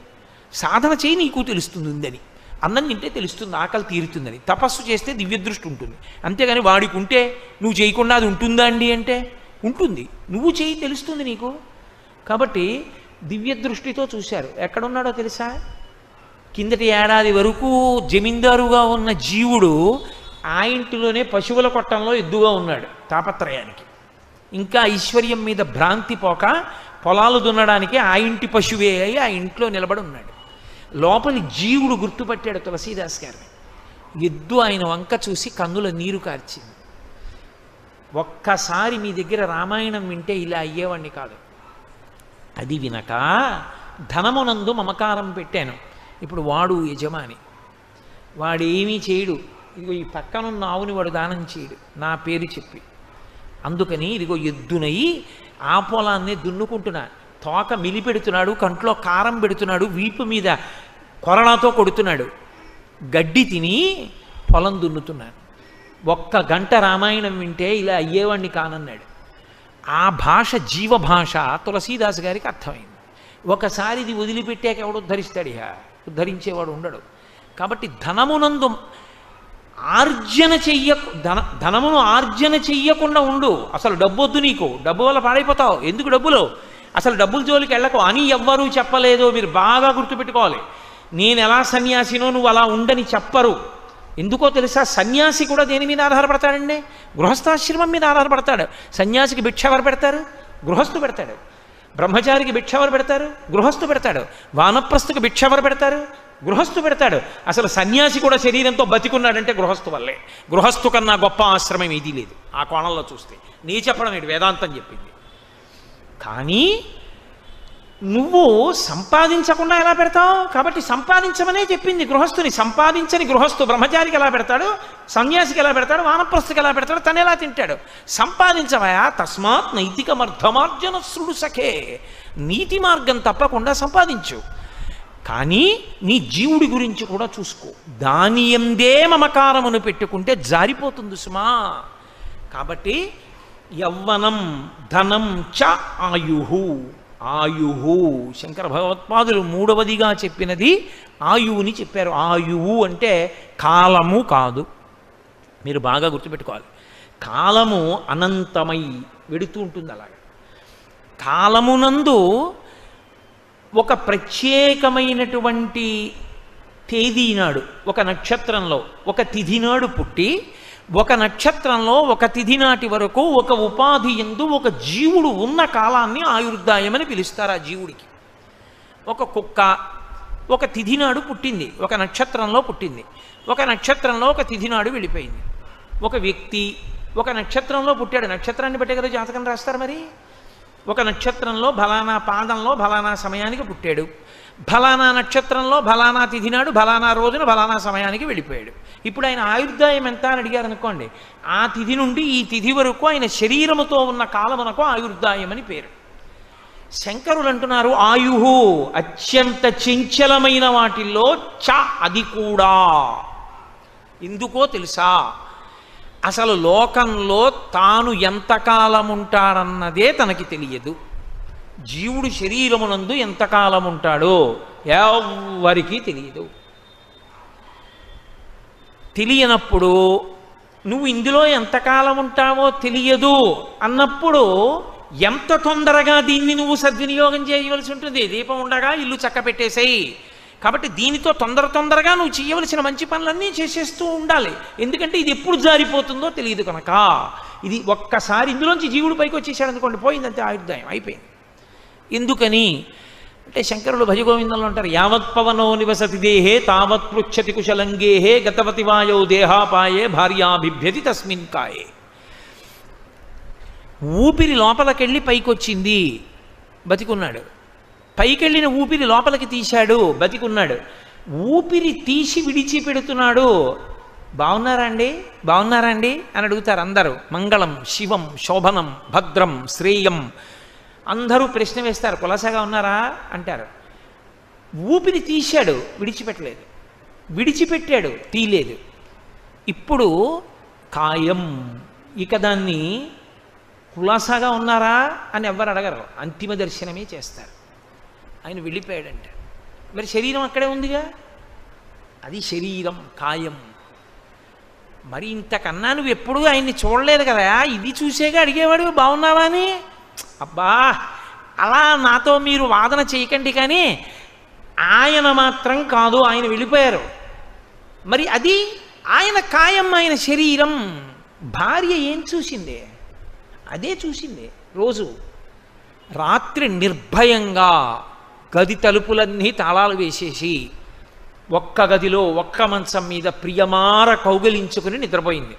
సాధన చేయి నీకు తెలుస్తుంది ఉందని. అన్నం తింటే తెలుస్తుంది ఆకలి తీరుతుందని. తపస్సు చేస్తే దివ్య దృష్టి ఉంటుంది. అంతేగాని వాడికి ఉంటే నువ్వు చేయకుండా అది ఉంటుందా అండి అంటే ఉంటుంది. నువ్వు చేయి తెలుస్తుంది నీకు. కాబట్టి దివ్య దృష్టితో చూశారు. ఎక్కడున్నాడో తెలుసా? కిందటి ఏడాది వరకు జమీందారుగా ఉన్న జీవుడు ఆ ఇంటిలోనే పశువుల కొట్టంలో ఎద్దుగా ఉన్నాడు తాపత్రయానికి. ఇంకా ఐశ్వర్యం మీద భ్రాంతి పోక పొలాలు దున్నడానికి ఆ ఇంటి పశువే అయి ఆ ఇంట్లో నిలబడి ఉన్నాడు. లోపలి జీవుడు గుర్తుపట్టాడు తులసీదాస్ గారిని. ఎద్దు ఆయన వంక చూసి కన్నుల నీరు కార్చింది. ఒక్కసారి మీ దగ్గర రామాయణం వింటే ఇలా అయ్యేవాడిని కాదు. అది వినక ధనమునందు మమకారం పెట్టాను. ఇప్పుడు వాడు యజమాని, వాడేమీ చేయడు. ఇదిగో ఈ పక్కనున్న ఆవుని వాడు దానం చేయడు నా పేరు చెప్పి. అందుకని ఇదిగో ఎద్దునై ఆ పొలాన్ని దున్నుకుంటున్నా, తోక మిలిపెడుతున్నాడు, కంట్లో కారం పెడుతున్నాడు, వీపు మీద కొరడాతో కొడుతున్నాడు, గడ్డి తిని పొలం దున్నుతున్నాను. 1 గంట రామాయణం వింటే ఇలా అయ్యేవాడిని కానన్నాడు. ఆ భాష జీవభాష తులసీదాస్ గారికి అర్థమైంది. ఒకసారి ఇది వదిలిపెట్టాక ఎవడు ఉద్ధరిస్తాడు? ఇక ఉద్ధరించేవాడు ఉండడు. కాబట్టి ధనమునందు ఆర్జన ధనమును ఆర్జన చెయ్యకుండా ఉండు. అసలు డబ్బు వద్దు నీకు, డబ్బు వల్ల పాడైపోతావు. ఎందుకు డబ్బులు? అసలు డబ్బుల జోలికి వెళ్ళకు అని ఎవ్వరూ చెప్పలేదు. మీరు బాగా గుర్తుపెట్టుకోవాలి. నేను ఎలా సన్యాసినో నువ్వు అలా ఉండని చెప్పరు. ఎందుకో తెలుసా? సన్యాసి కూడా దేని మీద ఆధారపడతాడండి? గృహస్థాశ్రమం మీద ఆధారపడతాడు. సన్యాసికి భిక్ష ఎవరు పెడతారు? గృహస్థు పెడతాడు. బ్రహ్మచారికి భిక్ష ఎవరు పెడతారు? గృహస్థు పెడతాడు. వానప్రస్థుకి భిక్ష ఎవరు పెడతారు? గృహస్థు పెడతాడు. అసలు సన్యాసి కూడా శరీరంతో బతికున్నాడంటే గృహస్థు వల్లే. గృహస్థు కన్నా గొప్ప ఆశ్రమం ఏదీ లేదు ఆ కోణంలో చూస్తే. నీ చెప్పడం ఏంటి, వేదాంతం చెప్పింది. కానీ నువ్వు సంపాదించకుండా ఎలా పెడతావు? కాబట్టి సంపాదించమనే చెప్పింది గృహస్థుని. సంపాదించని గృహస్థు బ్రహ్మచారికి ఎలా పెడతాడు, సన్యాసికి ఎలా పెడతాడు, వానప్రస్థుకి ఎలా పెడతాడు, తను ఎలా తింటాడు? సంపాదించవయా. తస్మాత్ నైతికమర్థమార్జన శృణు సఖే. నీతి మార్గం తప్పకుండా సంపాదించు. కానీ నీ జీవుడి గురించి కూడా చూసుకో. దాని ఎందే మమకారమును పెట్టుకుంటే జారిపోతుంది సుమా. కాబట్టి యవ్వనం ధనం చ ఆయుహు. ఆయుహు శంకర భగవత్పాదులు 3వదిగా చెప్పినది ఆయువుని చెప్పారు. ఆయువు అంటే కాలము కాదు. మీరు బాగా గుర్తుపెట్టుకోవాలి. కాలము అనంతమై వెడుతూ ఉంటుంది. అలాగే కాలమునందు ఒక ప్రత్యేకమైనటువంటి తేదీ నాడు, ఒక నక్షత్రంలో ఒక తిథి నాడు పుట్టి, ఒక నక్షత్రంలో ఒక తిథి నాటి వరకు ఒక ఉపాధి యందు ఒక జీవుడు ఉన్న కాలాన్ని ఆయుర్దాయమని పిలుస్తారు. ఆ జీవుడికి ఒక కుక్క ఒక తిథి నాడు పుట్టింది, ఒక నక్షత్రంలో పుట్టింది, ఒక నక్షత్రంలో ఒక తిథి నాడు వెళ్ళిపోయింది. ఒక వ్యక్తి ఒక నక్షత్రంలో పుట్టాడు. నక్షత్రాన్ని బట్టే కదా జాతకం రాస్తారు. మరి ఒక నక్షత్రంలో ఫలానా పాదంలో ఫలానా సమయానికి పుట్టాడు, ఫలానా నక్షత్రంలో ఫలానా తిథి నాడు ఫలానా రోజున ఫలానా సమయానికి వెళ్ళిపోయాడు. ఇప్పుడు ఆయన ఆయుర్దాయం ఎంత అని అడిగారు అనుకోండి, ఆ తిథి నుండి ఈ తిథి వరకు ఆయన శరీరముతో ఉన్న కాలమునకు ఆయుర్దాయం అని పేరు. శంకరులు అంటున్నారు ఆయుహు అత్యంత చంచలమైన వాటిల్లో అది కూడా. ఎందుకో తెలుసా? అసలు లోకంలో తాను ఎంతకాలం ఉంటాడన్నదే తనకి తెలియదు. జీవుడు శరీరమునందు ఎంతకాలం ఉంటాడో ఎవ్వరికీ తెలియదు. తెలియనప్పుడు నువ్వు ఇందులో ఎంతకాలం ఉంటావో తెలియదు అన్నప్పుడు ఎంత తొందరగా దీన్ని నువ్వు సద్వినియోగం చేయవలసి ఉంటుంది. దీపం ఉండగా ఇల్లు చక్క పెట్టేసేయి. కాబట్టి దీనితో తొందరగా నువ్వు చేయవలసిన మంచి పనులన్నీ చేసేస్తూ ఉండాలి. ఎందుకంటే ఇది ఎప్పుడు జారిపోతుందో తెలియదు కనుక. ఇది ఒక్కసారి ఇందులోంచి జీవుడు పైకి వచ్చేసాడు అనుకోండి, పోయిందంతే, ఆయుర్దాయం అయిపోయింది. ఎందుకని అంటే శంకరులు భజగోవిందంలో అంటారు, యావత్ పవనో నివసతి దేహే తావత్ పృచ్చతి కుశలంగేహే గతవతి వాయో దేహాపాయే భార్యాభిభ్యతి తస్మిన్ కాయే. ఊపిరి లోపలికెళ్ళి పైకొచ్చింది, బతికున్నాడు. పైకెళ్ళిన ఊపిరి లోపలికి తీశాడు, బతికున్నాడు. ఊపిరి తీసి విడిచిపెడుతున్నాడు, బాగున్నారా అండి అని అడుగుతారు అందరూ. మంగళం శివం శోభనం భద్రం శ్రేయం అందరూ ప్రశ్న వేస్తారు. కులాసాగా ఉన్నారా అంటారు. ఊపిరి తీశాడు, విడిచిపెట్టలేదు. విడిచిపెట్టాడు, తీయలేదు. ఇప్పుడు కాయం. ఇక దాన్ని కులాసాగా ఉన్నారా అని ఎవ్వరు అడగరు, అంతిమ దర్శనమే చేస్తారు. ఆయన వెళ్ళిపోయాడంట. మరి శరీరం అక్కడే ఉందిగా, అది శరీరం కాయం. మరి ఇంతకన్నా నువ్వు ఎప్పుడూ ఆయన్ని చూడలేదు కదా, ఇది చూసేగా అడిగేవాడు బాగున్నావా అని. అబ్బా అలా నాతో మీరు వాదన చేయకండి. కానీ ఆయన మాత్రం కాదు, ఆయన వెళ్ళిపోయారు. మరి అది ఆయన కాయం, ఆయన శరీరం. భార్య ఏం చూసింది? అదే చూసింది. రోజు రాత్రి నిర్భయంగా గది తలుపులన్నీ తాళాలు వేసేసి ఒక్క గదిలో ఒక్క మంచం మీద ప్రియమార కౌగిలించుకుని నిద్రపోయింది.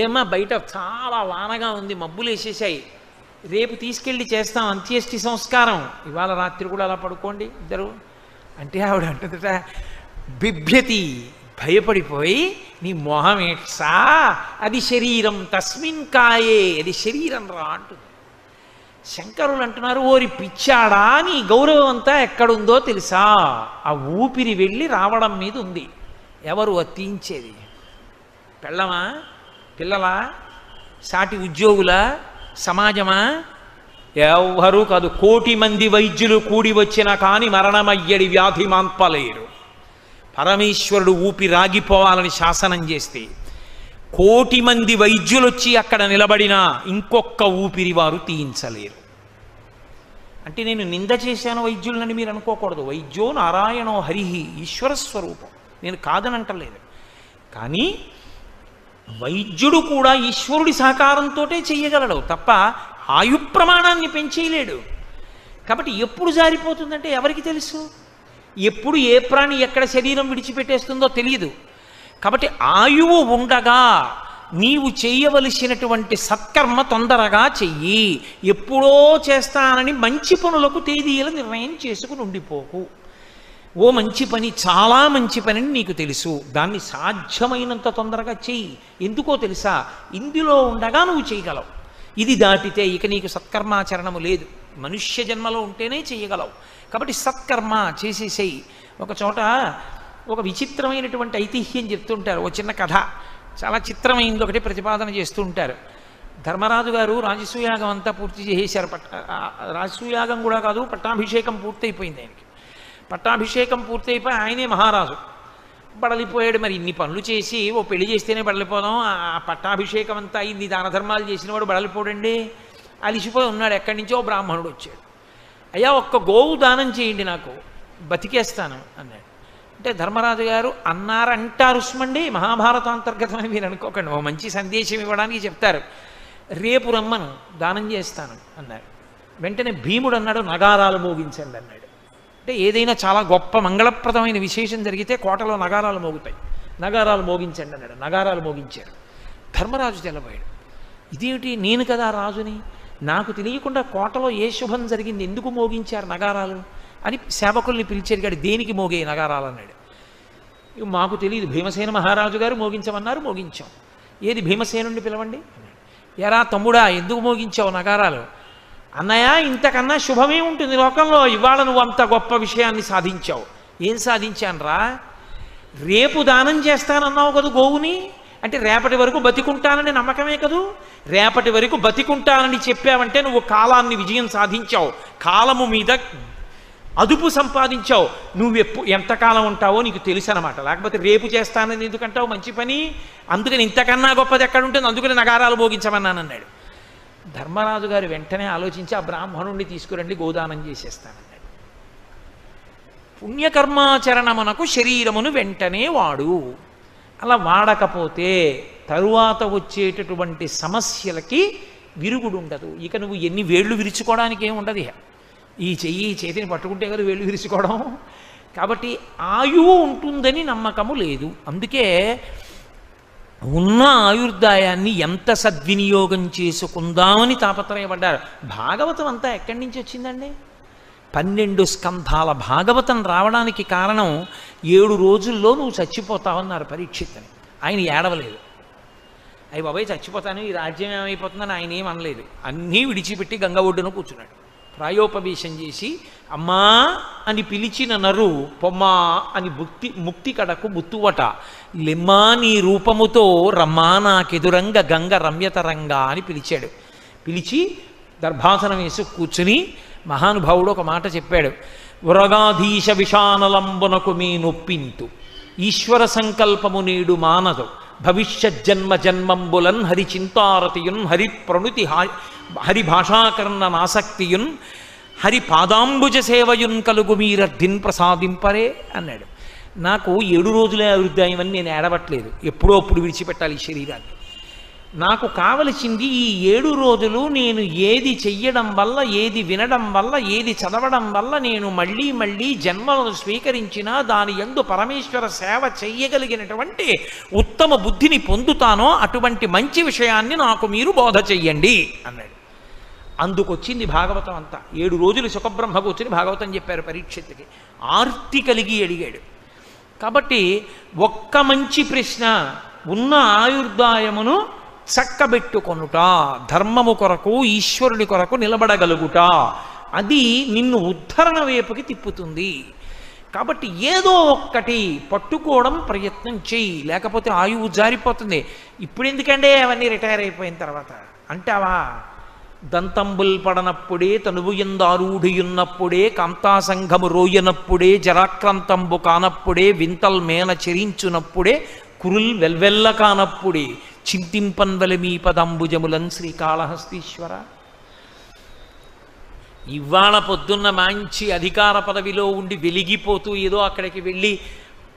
ఏమా బయట చాలా వానగా ఉంది, మబ్బులు వేసేసాయి, రేపు తీసుకెళ్ళి చేస్తాం అంత్యేష్టి సంస్కారం, ఇవాళ రాత్రి కూడా అలా పడుకోండి ఇద్దరు అంటే ఆవిడ అంటుందట, బిభ్యతి భయపడిపోయి, నీ మొహం ఏట్సా, అది శరీరం తస్మిన్ కాయే, అది శరీరం రా అంటుంది. శంకరులు అంటున్నారు, ఓరి పిచ్చాడా, నీ గౌరవం అంతా ఎక్కడుందో తెలుసా? ఆ ఊపిరి వెళ్ళి రావడం మీద ఉంది. ఎవరు అతించేది? పెళ్ళమా, పిల్లలా, సాటి ఉద్యోగుల, సమాజమా? ఎవ్వరూ కాదు. 1,000,000 మంది వైద్యులు కూడి వచ్చినా కానీ మరణమయ్యడి వ్యాధి మాన్పలేరు. పరమేశ్వరుడు ఊపిరాగిపోవాలని శాసనం చేస్తే 1,000,000 మంది వైద్యులు వచ్చి అక్కడ నిలబడినా ఇంకొక ఊపిరి వారు తీయించలేరు. అంటే నేను నింద చేశాను వైద్యులని మీరు అనుకోకూడదు. వైద్యో నారాయణో హరిహి, ఈశ్వర స్వరూపం, నేను కాదనంటలేదు. కానీ వైద్యుడు కూడా ఈశ్వరుడి సహకారంతో చెయ్యగలడు తప్ప ఆయు ప్రమాణాన్ని పెంచేయలేడు. కాబట్టి ఎప్పుడు జారిపోతుందంటే ఎవరికి తెలుసు? ఎప్పుడు ఏ ప్రాణి ఎక్కడ శరీరం విడిచిపెట్టేస్తుందో తెలియదు. కాబట్టి ఆయువు ఉండగా నీవు చేయవలసినటువంటి సత్కర్మ తొందరగా చెయ్యి. ఎప్పుడో చేస్తానని మంచి పనులకు తేదీల నిర్ణయం చేసుకుని ఉండిపోకు. ఓ మంచి పని, చాలా మంచి పని అని నీకు తెలుసు, దాన్ని సాధ్యమైనంత తొందరగా చెయ్యి. ఎందుకో తెలుసా? ఇందులో ఉండగా నువ్వు చేయగలవు. ఇది దాటితే ఇక నీకు సత్కర్మాచరణము లేదు. మనుష్య జన్మలో ఉంటేనే చేయగలవు. కాబట్టి సత్కర్మ చేసేసేయి. ఒక చోట ఒక విచిత్రమైనటువంటి ఐతిహ్యం చెప్తుంటారు. ఒక చిన్న కథ, చాలా చిత్రమైంది ఒకటి ప్రతిపాదన చేస్తూ ఉంటారు. ధర్మరాజు గారు రాజసూయాగం అంతా పూర్తి చేసేశారు. రాజసూయాగం కూడా కాదు, పట్టాభిషేకం పూర్తయిపోయింది ఆయనకి. పట్టాభిషేకం పూర్తయిపోయి ఆయనే మహారాజు. బడలిపోయాడు. మరి ఇన్ని పనులు చేసి ఓ పెళ్లి చేస్తేనే బడలిపోదాం, ఆ పట్టాభిషేకం అంతా ఇన్ని దాన ధర్మాలు చేసిన వాడు బడలిపోడండి. అలిసిపోయి ఉన్నాడు. ఎక్కడి నుంచో బ్రాహ్మణుడు వచ్చాడు. అయ్యా ఒక్క గోవు దానం చేయండి, నాకు బతికేస్తాను అన్నాడు. అంటే ధర్మరాజు గారు అన్నారంటారు సుమండి, మహాభారతం అంతర్గతం అని మీరు అనుకోకండి, ఓ మంచి సందేశం ఇవ్వడానికి చెప్తారు. రేపు రమ్మను, దానం చేస్తాను అన్నాడు. వెంటనే భీముడు అన్నాడు, నగారాలు మోగించండి అన్నాడు. అంటే ఏదైనా చాలా గొప్ప మంగళప్రదమైన విశేషం జరిగితే కోటలో నగారాలు మోగుతాయి, నగారాలు మోగించండి అన్నాడు. నగారాలు మోగించారు. ధర్మరాజు తెల్లబోయాడు. ఇదేమిటి, నేను కదా రాజుని, నాకు తెలియకుండా కోటలో ఏ శుభం జరిగింది, ఎందుకు మోగించారు నగారాలు అని సేవకుల్ని పిలిచారు. గాడి దేనికి మోగే నగారాలు అన్నాడు. మాకు తెలియదు, భీమసేన మహారాజు గారు మోగించమన్నారు, మోగించాం. ఏది భీమసేనుడిని పిలవండి అన్నాడు. ఎరా తమ్ముడా ఎందుకు మోగించావు నగారాలు? అన్నయ్య ఇంతకన్నా శుభమే ఉంటుంది లోకంలో, ఇవాళ నువ్వు అంత గొప్ప విషయాన్ని సాధించావు. ఏం సాధించానురా? రేపు దానం చేస్తానన్నావు కదా గోవుని, అంటే రేపటి వరకు బతికుంటానని నమ్మకమే కదూ. రేపటి వరకు బతికుంటానని చెప్పావంటే నువ్వు కాలాన్ని విజయం సాధించావు, కాలము మీద అదుపు సంపాదించావు. నువ్వు ఎంతకాలం ఉంటావో నీకు తెలుసు అనమాట. లేకపోతే రేపు చేస్తానని ఎందుకంటావు? మంచి పని. అందుకని ఇంతకన్నా గొప్పది ఎక్కడ ఉంటుంది, అందుకని నగారాలు మోగించమన్నానన్నాడు. ధర్మరాజు గారు వెంటనే ఆలోచించి ఆ బ్రాహ్మణుణ్ణి తీసుకురండి, గోదానం చేసేస్తానన్నాడు. పుణ్యకర్మాచరణమునకు శరీరమును వెంటనే వాడు. అలా వాడకపోతే తరువాత వచ్చేటటువంటి సమస్యలకి విరుగుడు ఉండదు. ఇక నువ్వు ఎన్ని వేళ్ళు విరుచుకోవడానికి ఏమి ఉండదు. ఈ చేతిని పట్టుకుంటే కదా వేళ్ళు విరుచుకోవడం. కాబట్టి ఆయువు ఉంటుందని నమ్మకము లేదు. అందుకే ఉన్న ఆయుర్దాయాన్ని ఎంత సద్వినియోగం చేసుకుందామని తాపత్రయపడ్డారు. భాగవతం అంతా ఎక్కడి నుంచి వచ్చిందండి? 12 స్కంధాల భాగవతం రావడానికి కారణం 7 రోజుల్లో నువ్వు చచ్చిపోతావన్నారు పరీక్షిత్తుని. ఆయన ఏడవలేదు. అయ్యి బాబాయ్ చచ్చిపోతాను, ఈ రాజ్యం ఏమైపోతుందని ఆయన ఏం అనలేదు. అన్నీ విడిచిపెట్టి గంగ ఒడ్డున కూర్చున్నాడు. ప్రాయోపవేశం చేసి అమ్మా అని పిలిచిన నరు పొమ్మా అని ముక్తి కడకు ముత్తువట లెమ్మా నీ రూపముతో రమ్మా నాకెదురంగ గంగ రమ్యతరంగా అని పిలిచాడు. పిలిచి దర్భాసనం వేసి కూర్చుని మహానుభావుడు ఒక మాట చెప్పాడు. ఉరగాధీశ విషానలంబునకు మీ నొప్పింతు ఈశ్వర సంకల్పము నేడు మానదు భవిష్యజ్జన్మ జన్మంబులన్ హరి చింతారతియున్ హరి ప్రణుతి హరి భాషాకరణ నాసక్తియున్ హరి పాదాంబుజ సేవయున్ కలుగు మీరర్ధిన్ ప్రసాదింపరే అన్నాడు. నాకు 7 రోజులే అభివృద్ధాయం అని నేను ఏడవట్లేదు, ఎప్పుడో అప్పుడు విడిచిపెట్టాలి ఈ శరీరాన్ని. నాకు కావలసింది ఈ 7 రోజులు నేను ఏది చెయ్యడం వల్ల, ఏది వినడం వల్ల, ఏది చదవడం వల్ల నేను మళ్ళీ మళ్ళీ జన్మలను స్వీకరించినా దాని యందు పరమేశ్వర సేవ చెయ్యగలిగినటువంటి ఉత్తమ బుద్ధిని పొందుతానో అటువంటి మంచి విషయాన్ని నాకు మీరు బోధ చెయ్యండి అన్నాడు. అందుకొచ్చింది భాగవతం అంతా. 7 రోజులు సుఖబ్రహ్మ కూర్చుని భాగవతం చెప్పారు పరీక్షిత్తుకి. ఆర్తి కలిగి అడిగాడు. కాబట్టి ఒక్క మంచి ప్రశ్న, ఉన్న ఆయుర్దాయమును చక్కబెట్టుకొనుట, ధర్మము కొరకు ఈశ్వరుని కొరకు నిలబడగలుగుట, అది నిన్ను ఉద్ధరణ వైపుకి తిప్పుతుంది. కాబట్టి ఏదో ఒక్కటి పట్టుకోవడం ప్రయత్నం చెయ్యి, లేకపోతే ఆయువు జారిపోతుంది. ఇప్పుడు ఎందుకంటే అవన్నీ రిటైర్ అయిపోయిన తర్వాత అంటావా? దంతంబుల్ పడనప్పుడే తనువు ఎందారూఢియున్నప్పుడే కాంతాసంఘము రోయనప్పుడే జరాక్రాంతంబు కానప్పుడే వింతల్ మేన చెరించునప్పుడే కురుల్ వెల్వెల్ల కానప్పుడే చింతింపన్వల మీ పదంబుజములన్ శ్రీకాళహస్తీశ్వర. ఇవాళ పొద్దున్న మంచి అధికార పదవిలో ఉండి వెలిగిపోతూ ఏదో అక్కడికి వెళ్ళి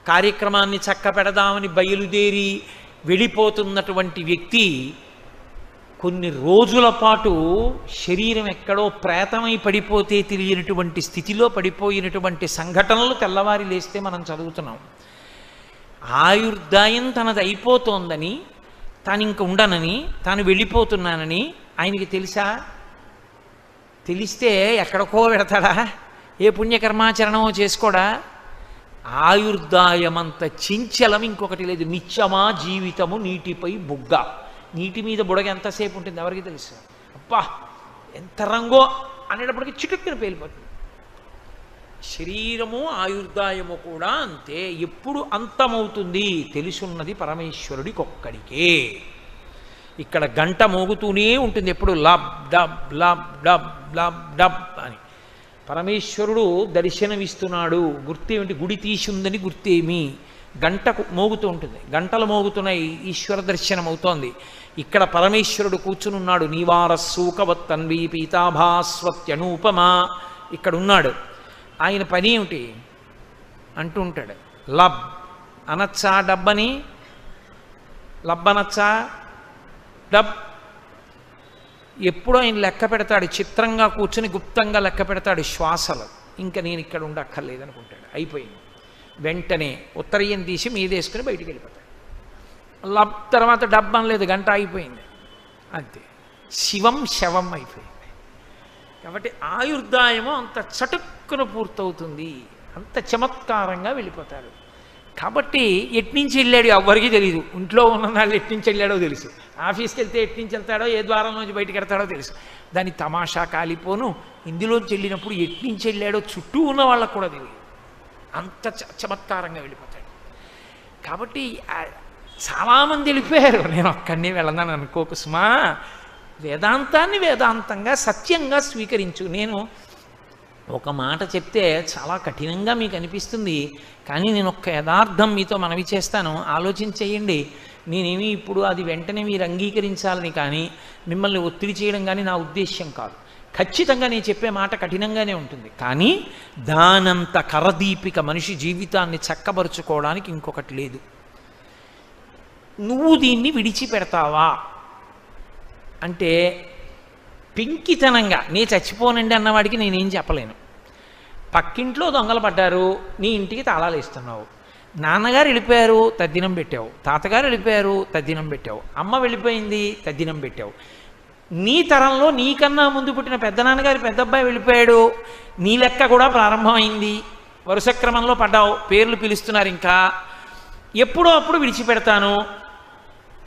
కార్యక్రమాన్ని చక్క పెడదామని బయలుదేరి వెళ్ళిపోతున్నటువంటి వ్యక్తి కొన్ని రోజుల పాటు శరీరం ఎక్కడో ప్రేతమై పడిపోతే తెలియనటువంటి స్థితిలో పడిపోయినటువంటి సంఘటనలు తెల్లవారి లేస్తే మనం చదువుతున్నాం. ఆయుర్దాయం తనది అయిపోతోందని, తాను ఇంక ఉండనని, తాను వెళ్ళిపోతున్నానని ఆయనకి తెలుసా? తెలిస్తే ఎక్కడికో పెడతాడా? ఏ పుణ్యకర్మాచరణమో చేసుకోడా? ఆయుర్దాయమంత చించలం ఇంకొకటి లేదు. నిత్యమా జీవితము నీటిపై బుగ్గ. నీటి మీద బుడగ ఎంతసేపు ఉంటుంది ఎవరికి తెలుసు? అబ్బా ఎంత రంగో అనేటప్పటికీ చిటుక్కున పేలిపోతుంది. శరీరము ఆయుర్దాయము కూడా అంతే. ఎప్పుడు అంతమవుతుంది తెలుసున్నది పరమేశ్వరుడికి ఒక్కడికే. ఇక్కడ గంట మోగుతూనే ఉంటుంది ఎప్పుడు, lub dub lub dub lub dub అని. పరమేశ్వరుడు దర్శనమిస్తున్నాడు. గుర్తేమిటి? గుడి తీసిందని గుర్తేమి? గంట మోగుతూ ఉంటుంది, గంటలు మోగుతున్నాయి, ఈశ్వర దర్శనం అవుతోంది. ఇక్కడ పరమేశ్వరుడు కూర్చునున్నాడు. నీవారస్సూకవత్తన్వీ పీతాభాస్వత్యనూపమా ఇక్కడ ఉన్నాడు. ఆయన పని ఏమిటి అంటూ ఉంటాడు. లబ్ అనొచ్చా డబ్బని? లబ్ అనొచ్చా? డబ్ ఎప్పుడో ఆయన లెక్క పెడతాడు. చిత్రంగా కూర్చుని గుప్తంగా లెక్క పెడతాడు శ్వాసలు. ఇంకా నేను ఇక్కడ ఉండక్కర్లేదనుకుంటాడు. అయిపోయింది. వెంటనే ఉత్తరీయం తీసి మీదేసుకుని బయటికి వెళ్ళిపోతాడు. లబ్ తర్వాత డబ్బు అనలేదు, గంట అయిపోయింది అంతే. శివం శవం అయిపోయింది. కాబట్టి ఆయుర్దాయము అంత చటుక్కున పూర్తవుతుంది, అంత చమత్కారంగా వెళ్ళిపోతారు. కాబట్టి ఎట్నుంచి వెళ్ళాడు ఎవ్వరికీ తెలియదు. ఇంట్లో ఉన్న వాళ్ళు ఎట్నుంచి వెళ్ళాడో తెలుసు, ఆఫీస్కి వెళ్తే ఎట్నుంచి వెళ్తాడో ఏ ద్వారంలోంచి బయటికి వెళ్తాడో తెలుసు. దాని తమాషా కాలిపోను ఇందులోంచి వెళ్ళినప్పుడు ఎట్నుంచి వెళ్ళాడో చుట్టూ ఉన్న వాళ్ళకు కూడా తెలియదు, అంత చమత్కారంగా వెళ్ళిపోతాడు. కాబట్టి చాలామంది వెళ్ళిపోయారు, నేను ఒక్కడిని వెళ్ళన్నాను అనుకోకు సుమా. వేదాంతాన్ని వేదాంతంగా సత్యంగా స్వీకరించు. నేను ఒక మాట చెప్తే చాలా కఠినంగా మీకు అనిపిస్తుంది, కానీ నేను ఒక్క యథార్థం మీతో మనవి చేస్తాను, ఆలోచించేయండి. నేనేమి ఇప్పుడు అది వెంటనే మీరు అంగీకరించాలని కానీ మిమ్మల్ని ఒత్తిడి చేయడం కానీ నా ఉద్దేశ్యం కాదు. ఖచ్చితంగా నేను చెప్పే మాట కఠినంగానే ఉంటుంది, కానీ దానంత కరదీపిక మనిషి జీవితాన్ని చక్కబరుచుకోవడానికి ఇంకొకటి లేదు. నువ్వు దీన్ని విడిచిపెడతావా అంటే పెంకితనంగా నీ చచ్చిపోనండి అన్నవాడికి నేనేం చెప్పలేను. పక్కింట్లో దొంగలు పడ్డారు, నీ ఇంటికి తాళాలు ఇస్తున్నావు, నాన్నగారు వెళ్ళిపోయారు తద్దినం పెట్టావు, తాతగారు వెళ్ళిపోయారు తద్దినం పెట్టావు, అమ్మ వెళ్ళిపోయింది తద్దినం పెట్టావు. నీ తరంలో నీకన్నా ముందు పుట్టిన పెద్దనాన్నగారి పెద్దబ్బాయి వెళ్ళిపోయాడు, నీ లెక్క కూడా ప్రారంభమైంది, వరుస క్రమంలో పడ్డావు, పేర్లు పిలుస్తున్నారు, ఇంకా ఎప్పుడో అప్పుడు విడిచిపెడతాను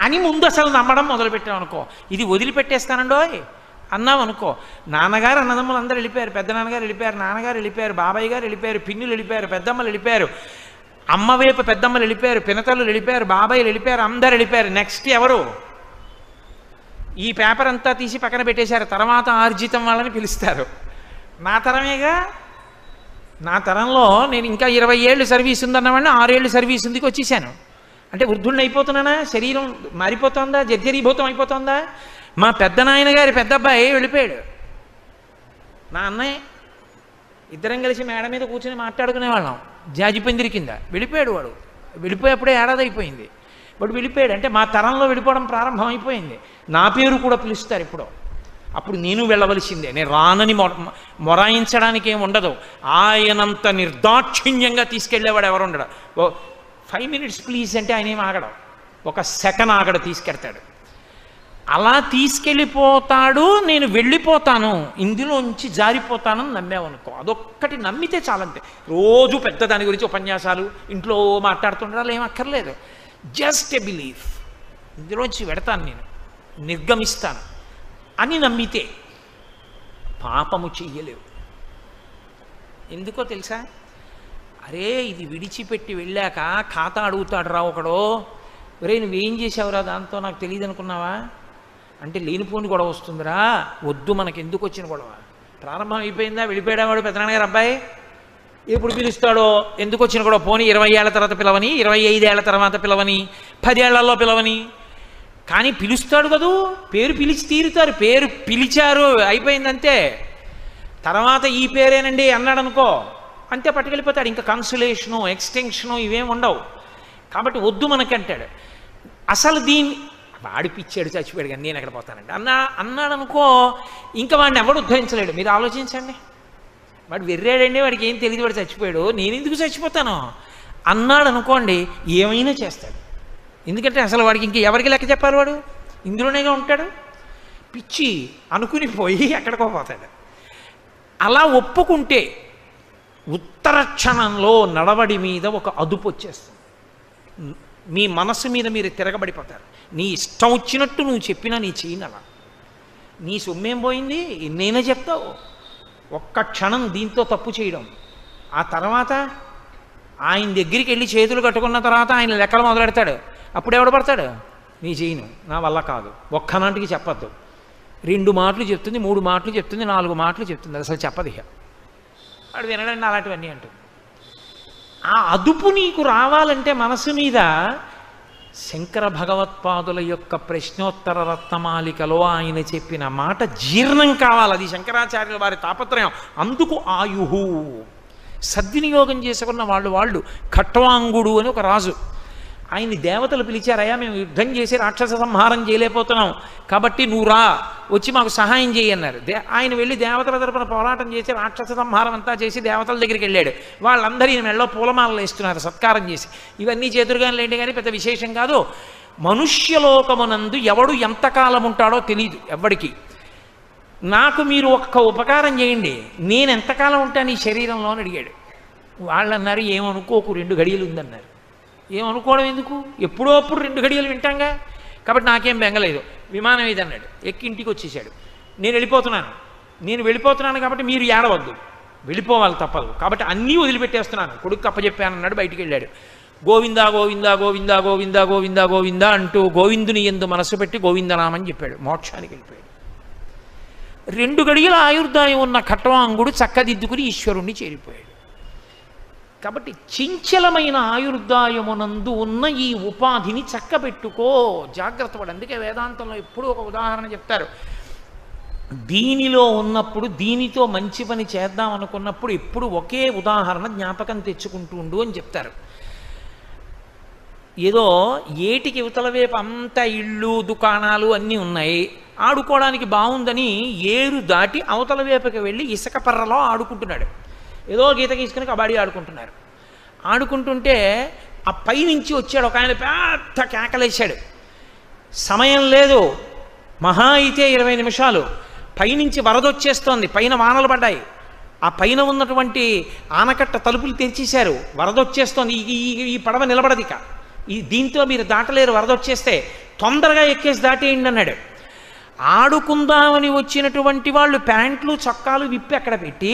అని ముందు అసలు నమ్మడం మొదలుపెట్టావు అనుకో, ఇది వదిలిపెట్టేస్తానండోయ్ అన్నావు అనుకో, నాన్నగారు అన్నదమ్ములు అందరూ వెళ్ళిపోయారు, పెద్దనాన్నగారు వెళ్ళిపోయారు, నాన్నగారు వెళ్ళిపోయారు, బాబాయ్ గారు వెళ్ళిపోయారు, పిన్నులు వెళ్ళిపోయారు, పెద్దమ్మలు వెళ్ళిపోయారు, అమ్మ వైపు పెద్దమ్మలు వెళ్ళిపోయారు, పినతలు వెళ్ళిపోయారు, బాబాయిలు వెళ్ళిపోయారు, అందరు వెళ్ళిపోయారు. నెక్స్ట్ ఎవరు? ఈ పేపర్ అంతా తీసి పక్కన పెట్టేశారు, తర్వాత ఆర్జితం వాళ్ళని పిలుస్తారు. నా తరమేగా, నా తరంలో నేను ఇంకా 20 ఏళ్ళు సర్వీస్ ఉందన్నవాడిని 6 ఏళ్ళు సర్వీస్ ఉందికి వచ్చేసాను. అంటే వృద్ధుడిని అయిపోతున్నానా? శరీరం మారిపోతుందా? జర్జరీభూతం అయిపోతుందా? మా పెద్ద నాయన గారి పెద్ద అబ్బాయి వెళ్ళిపోయాడు, నా అన్నయ్య, ఇద్దరం కలిసి మేడ మీద కూర్చొని మాట్లాడుకునేవాళ్ళం జాజిపందిరి కింద. వెళ్ళిపోయాడు వాడు, వెళ్ళిపోయేప్పుడే ఏడాది అయిపోయింది, వాడు వెళ్ళిపోయాడు. అంటే మా తరంలో వెళ్ళిపోవడం ప్రారంభం అయిపోయింది. నా పేరు కూడా పిలుస్తారు ఇప్పుడు, అప్పుడు నేను వెళ్ళవలసిందే. నేను రానని మొరాయించడానికి ఏమి ఉండదు. ఆయనంత నిర్దాక్షిణ్యంగా తీసుకెళ్ళేవాడు ఎవరు ఉండడు. 5 minutes ప్లీజ్ అంటే ఆయన ఏం ఆగడం, 1 సెకండ్ ఆగడ, తీసుకెళ్తాడు. అలా తీసుకెళ్ళిపోతాడు, నేను వెళ్ళిపోతాను, ఇందులోంచి జారిపోతానని నమ్మావనుకో, అదొక్కటి నమ్మితే చాలంతే. రోజు పెద్ద దాని గురించి ఉపన్యాసాలు ఇంట్లో మాట్లాడుతుండాలి ఏం అక్కర్లేదు. జస్ట్ ఎ బిలీఫ్, ఇందులోంచి వెడతాను, నేను నిర్గమిస్తాను అని నమ్మితే పాపము చెయ్యలేవు. ఎందుకో తెలుసా? అరే ఇది విడిచిపెట్టి వెళ్ళాక ఖాతా అడుగుతాడు రా ఒకడో, ఒరే నువ్వేం చేసావురా దాంతో నాకు తెలియదు అనుకున్నావా అంటే లేనిపోని గొడవ వస్తుందిరా. వద్దు, మనకి ఎందుకు వచ్చిన గొడవ? ప్రారంభం అయిపోయిందా? వెళ్ళిపోయాడు పెద్దనాన్నగారు అబ్బాయి, ఎప్పుడు పిలుస్తాడో, ఎందుకు వచ్చిన గొడవ? పోనీ 20 ఏళ్ల తర్వాత పిలవని, 25 ఏళ్ల తర్వాత పిలవని, 10 ఏళ్లలో పిలవని, కానీ పిలుస్తాడు కదూ, పేరు పిలిచి తీరుతారు. పేరు పిలిచారు, అయిపోయిందంతే. తర్వాత ఈ పేరేనండి అన్నాడు అనుకో, అంతే పట్టుకెళ్ళిపోతాడు. ఇంకా కన్సులేషను, ఎక్స్టెన్షను ఇవేం ఉండవు. కాబట్టి వద్దు మనకంటాడు. అసలు దీన్ని వాడి పిచ్చాడు, చచ్చిపోయాడు, కానీ నేను ఎక్కడ పోతానండి అన్నాడు అనుకో, ఇంకా వాడిని ఎవడు ఉద్ధరించలేడు. మీరు ఆలోచించండి, వాడు వెర్రాడండి, వాడికి ఏం తెలియదు, వాడు చచ్చిపోయాడు, నేను ఎందుకు చచ్చిపోతాను అన్నాడు అనుకోండి, ఏమైనా చేస్తాడు. ఎందుకంటే అసలు వాడికి ఇంక ఎవరికి లెక్క చెప్పాలి, వాడు ఇందులోనేగా ఉంటాడు. పిచ్చి అనుకుని పోయి ఎక్కడికో పోతాడు. అలా ఒప్పుకుంటే ఉత్తర క్షణంలో నడవడి మీద ఒక అదుపు వచ్చేస్తుంది. మీ మనసు మీద మీరు తిరగబడిపోతారు. నీ ఇష్టం వచ్చినట్టు నువ్వు చెప్పినా నీ చేయనలా, నీ సొమ్మేం పోయింది ఎన్నైనా చెప్తావు. ఒక్క క్షణం దీంతో తప్పు చేయడం, ఆ తర్వాత ఆయన దగ్గరికి వెళ్ళి చేతులు కట్టుకున్న తర్వాత ఆయన లెక్కలు మొదలెడతాడు. అప్పుడు ఎవడు పడతాడు? నీ చేయను, నా వల్ల కాదు, ఒక్కనాటికి చెప్పద్దు. 2 మాటలు చెప్తుంది, 3 మాటలు చెప్తుంది, 4 మాటలు చెప్తుంది, అసలు చెప్పదు. ఇక వాడు వినడండి అలాంటివన్నీ అంటుంది. ఆ అదుపు నీకు రావాలంటే మనసు మీద శంకర భగవత్పాదుల యొక్క ప్రశ్నోత్తర రత్నమాలికలో ఆయన చెప్పిన మాట జీర్ణం కావాలి. అది శంకరాచార్యుల వారి తాపత్రయం. అందుకు ఆయుహు సద్వినియోగం చేసుకున్న వాళ్ళు ఖట్వాంగుడు అని ఒక రాజు, ఆయన్ని దేవతలు పిలిచారయ్యా, మేము యుద్ధం చేసి రాక్షస సంహారం చేయలేకపోతున్నాం, కాబట్టి నువ్వు రా, వచ్చి మాకు సహాయం చేయి అన్నారు. ఆయన వెళ్ళి దేవతల తరపున పోరాటం చేసి రాక్షస సంహారం అంతా చేసి దేవతల దగ్గరికి వెళ్ళాడు. వాళ్ళందరూ ఈయన మెళ్ళలో పూలమాలలు వేస్తున్నారు సత్కారం చేసి. ఇవన్నీ చేతురుగాని లేండి, కానీ పెద్ద విశేషం కాదు. మనుష్యలోకమునందు ఎవడు ఎంతకాలం ఉంటాడో తెలియదు ఎవ్వడికి. నాకు మీరు ఒక్క ఉపకారం చేయండి, నేను ఎంతకాలం ఉంటాను ఈ శరీరంలో అని అడిగాడు. వాళ్ళు అన్నారు, ఏమనుకోకు, 2 గడియలు ఉందన్నారు. ఏమనుకోవడం ఎందుకు, ఎప్పుడో అప్పుడు 2 గడియలు వింటాంగా, కాబట్టి నాకేం బెంగలేదు. విమానం ఇది అన్నాడు, ఎక్కి ఇంటికి వచ్చేసాడు. నేను వెళ్ళిపోతున్నాను కాబట్టి మీరు ఏడవద్దు, వెళ్ళిపోవాలి తప్పదు, కాబట్టి అన్నీ వదిలిపెట్టేస్తున్నాను, కొడుకు అప్పచెప్పానన్నాడు. బయటికి వెళ్ళాడు. గోవిందా గోవిందా గోవిందా గోవిందా గోవిందా గోవిందా అంటూ గోవిందుని యందు మనసు పెట్టి గోవిందనామని చెప్పాడు. మోక్షానికి వెళ్ళిపోయాడు. 2 గడియల ఆయుర్దాయం ఉన్న ఖట్వాంగుడు చక్కదిద్దుకుని ఈశ్వరుణ్ణి చేరిపోయాడు. కాబట్టి చించలమైన ఆయుర్దాయమునందు ఉన్న ఈ ఉపాధిని చక్కబెట్టుకో, జాగ్రత్త పడు. అందుకే వేదాంతంలో ఎప్పుడూ ఒక ఉదాహరణ చెప్తారు. దీనిలో ఉన్నప్పుడు దీనితో మంచి పని చేద్దాం అనుకున్నప్పుడు ఎప్పుడు ఒకే ఉదాహరణ జ్ఞాపకం తెచ్చుకుంటూ ఉండు అని చెప్తారు. ఏదో ఏటికి యువతల వైపు అంతా ఇళ్ళు దుకాణాలు అన్నీ ఉన్నాయి, ఆడుకోవడానికి బాగుందని ఏరు దాటి అవతల వైపుకి వెళ్ళి ఇసుక పర్రలో ఆడుకుంటున్నాడు. ఏదో గీత గీసుకుని కబడ్డీ ఆడుకుంటున్నారు. ఆడుకుంటుంటే ఆ పైనుంచి వచ్చాడు ఒక ఆయన, పెద్ద కేకలేశాడు. సమయం లేదు, మహా అయితే 20 నిమిషాలు. పైనుంచి వరద వచ్చేస్తోంది, పైన వానలు పడ్డాయి, ఆ పైన ఉన్నటువంటి ఆనకట్ట తలుపులు తెరిచేశారు, వరద వచ్చేస్తోంది, ఈ పడవ నిలబడదిక, దీంతో మీరు దాటలేరు, వరద వచ్చేస్తే తొందరగా ఎక్కేసి దాటేయండి అన్నాడు. ఆడుకుందామని వచ్చినటువంటి వాళ్ళు ప్యాంట్లు చొక్కాలు విప్పి అక్కడ పెట్టి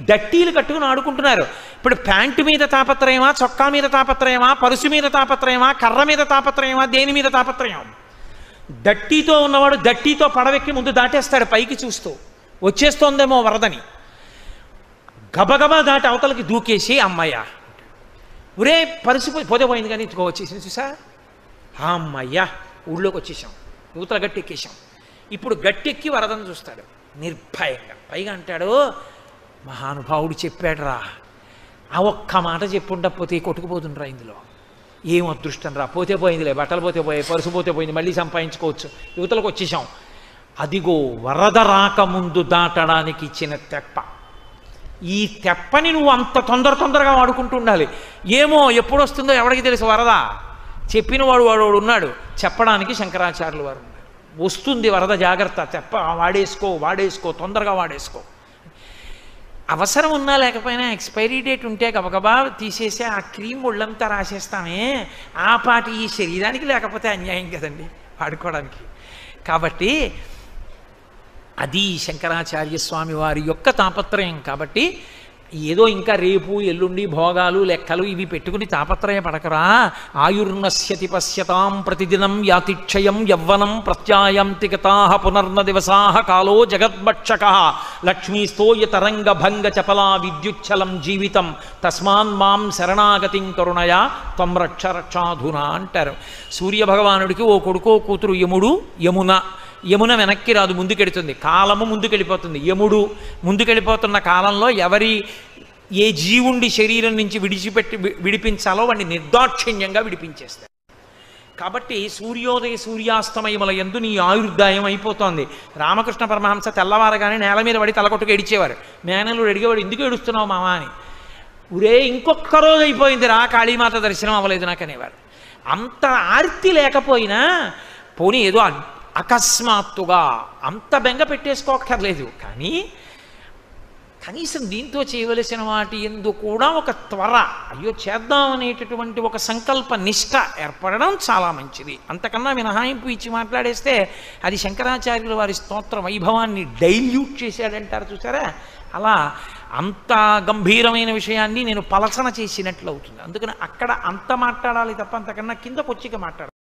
దట్టీలు కట్టుకుని ఆడుకుంటున్నారు. ఇప్పుడు ప్యాంటు మీద తాపత్రయమా, చొక్కా మీద తాపత్రయమా, పరుసు మీద తాపత్రయమా, కర్ర మీద తాపత్రయమా, దేని మీద తాపత్రయం? దట్టీతో ఉన్నవాడు దట్టీతో పడవెక్కి ముందు దాటేస్తాడు, పైకి చూస్తూ వచ్చేస్తోందేమో వరదని. గబగబా దాటి అవతలకి దూకేసి అమ్మయ్య, ఒరే పరుసు పోతే పోయింది కానీ ఇదిగో వచ్చేసింది చూసా, అమ్మయ్య ఊళ్ళోకి వచ్చేసాం, యువతల గట్టి ఎక్కేసాం. ఇప్పుడు గట్టెక్కి వరదను చూస్తాడు నిర్భయంగా. పైగా అంటాడు, మహానుభావుడు చెప్పాడు రా, ఆ ఒక్క మాట చెప్పుండకపోతే కొట్టుకుపోతుండ్రా, ఇందులో ఏం అదృష్టం రా, పోతే పోయిందిలే, బట్టలు పోతే పోయాయి, పరుసు పోతే పోయింది, మళ్ళీ సంపాదించుకోవచ్చు, యువతలకు వచ్చేసాం. అదిగో వరద రాకముందు దాటడానికి ఇచ్చిన తెప్ప. ఈ తెప్పని నువ్వు అంత తొందరగా వాడుకుంటూ ఉండాలి. ఏమో ఎప్పుడు వస్తుందో ఎవరికి తెలుసు వరద, చెప్పిన వాడు ఉన్నాడు, చెప్పడానికి శంకరాచార్యులు వారు ఉన్నారు. వస్తుంది వరద, జాగ్రత్త, తెప్ప వాడేసుకో తొందరగా వాడేసుకో. అవసరం ఉన్నా లేకపోయినా ఎక్స్పైరీ డేట్ ఉంటే గబగబా తీసేసి ఆ క్రీమ్ ఒళ్ళంతా రాసేస్తామే, ఆ పాటి ఈ శరీరానికి లేకపోతే అన్యాయం కదండి వాడుకోవడానికి. కాబట్టి అది శంకరాచార్య స్వామి వారి యొక్క తాపత్రయం. కాబట్టి ఏదో ఇంకా రేపు ఎల్లుండి భోగాలు లెక్కలు ఇవి పెట్టుకుని తాపత్రయ పడకరా. ఆయుర్నశ్యతి పశ్యతాం ప్రతిదినం యాతిక్షయం యవ్వనం ప్రత్యాయంతి గతాః పునర్న దివసాః కాలో జగద్భక్షకః లక్ష్మీస్తోయ తరంగ భంగ చపలా విద్యుచ్చలం జీవితం తస్మాన్ మాం శరణాగతిం కరుణయా త్వం రక్ష రక్షాధునా అంటారు. సూర్యభగవానుడికి ఓ కొడుకో కూతురు యముడు యమున వెనక్కి రాదు, ముందుకెడుతుంది, కాలము ముందుకెళ్ళిపోతుంది. యముడు ముందుకెళ్ళిపోతున్న కాలంలో ఏ జీవుండి శరీరం నుంచి విడిపించాలో వాడిని నిర్దాక్షిణ్యంగా విడిపించేస్తారు. కాబట్టి సూర్యోదయ సూర్యాస్తమయముల యందు నీ ఆయుర్దాయం అయిపోతోంది. రామకృష్ణ పరమహంస తెల్లవారగానే నేల మీద పడి తలకొట్టుకు ఏడిచేవారు. మేనలు అడిగేవాడు, ఎందుకు ఏడుస్తున్నావు మామా అని. ఊరే ఇంకొక్క రోజు అయిపోయింది రా, కాళీమాత దర్శనం అవ్వలేదు నాకు అనేవారు. అంత ఆర్తి లేకపోయినా పోనీ ఏదో అకస్మాత్తుగా అంత బెంగ పెట్టేసుకోక్కర్లేదు, కానీ కనీసం దీంతో చేయవలసిన వాటి ఎందు కూడా ఒక త్వర, అయ్యో చేద్దాం అనేటటువంటి ఒక సంకల్ప నిష్ఠ ఏర్పడడం చాలా మంచిది. అంతకన్నా మినహాయింపు ఇచ్చి మాట్లాడేస్తే అది శంకరాచార్యుల వారి స్తోత్ర వైభవాన్ని డైల్యూట్ చేశాడంటారు చూసారా, అలా అంత గంభీరమైన విషయాన్ని నేను పలసన చేసినట్లు అవుతుంది. అందుకని అక్కడ అంత మాట్లాడాలి తప్ప అంతకన్నా కింద కొచ్చిక మాట్లాడాలి.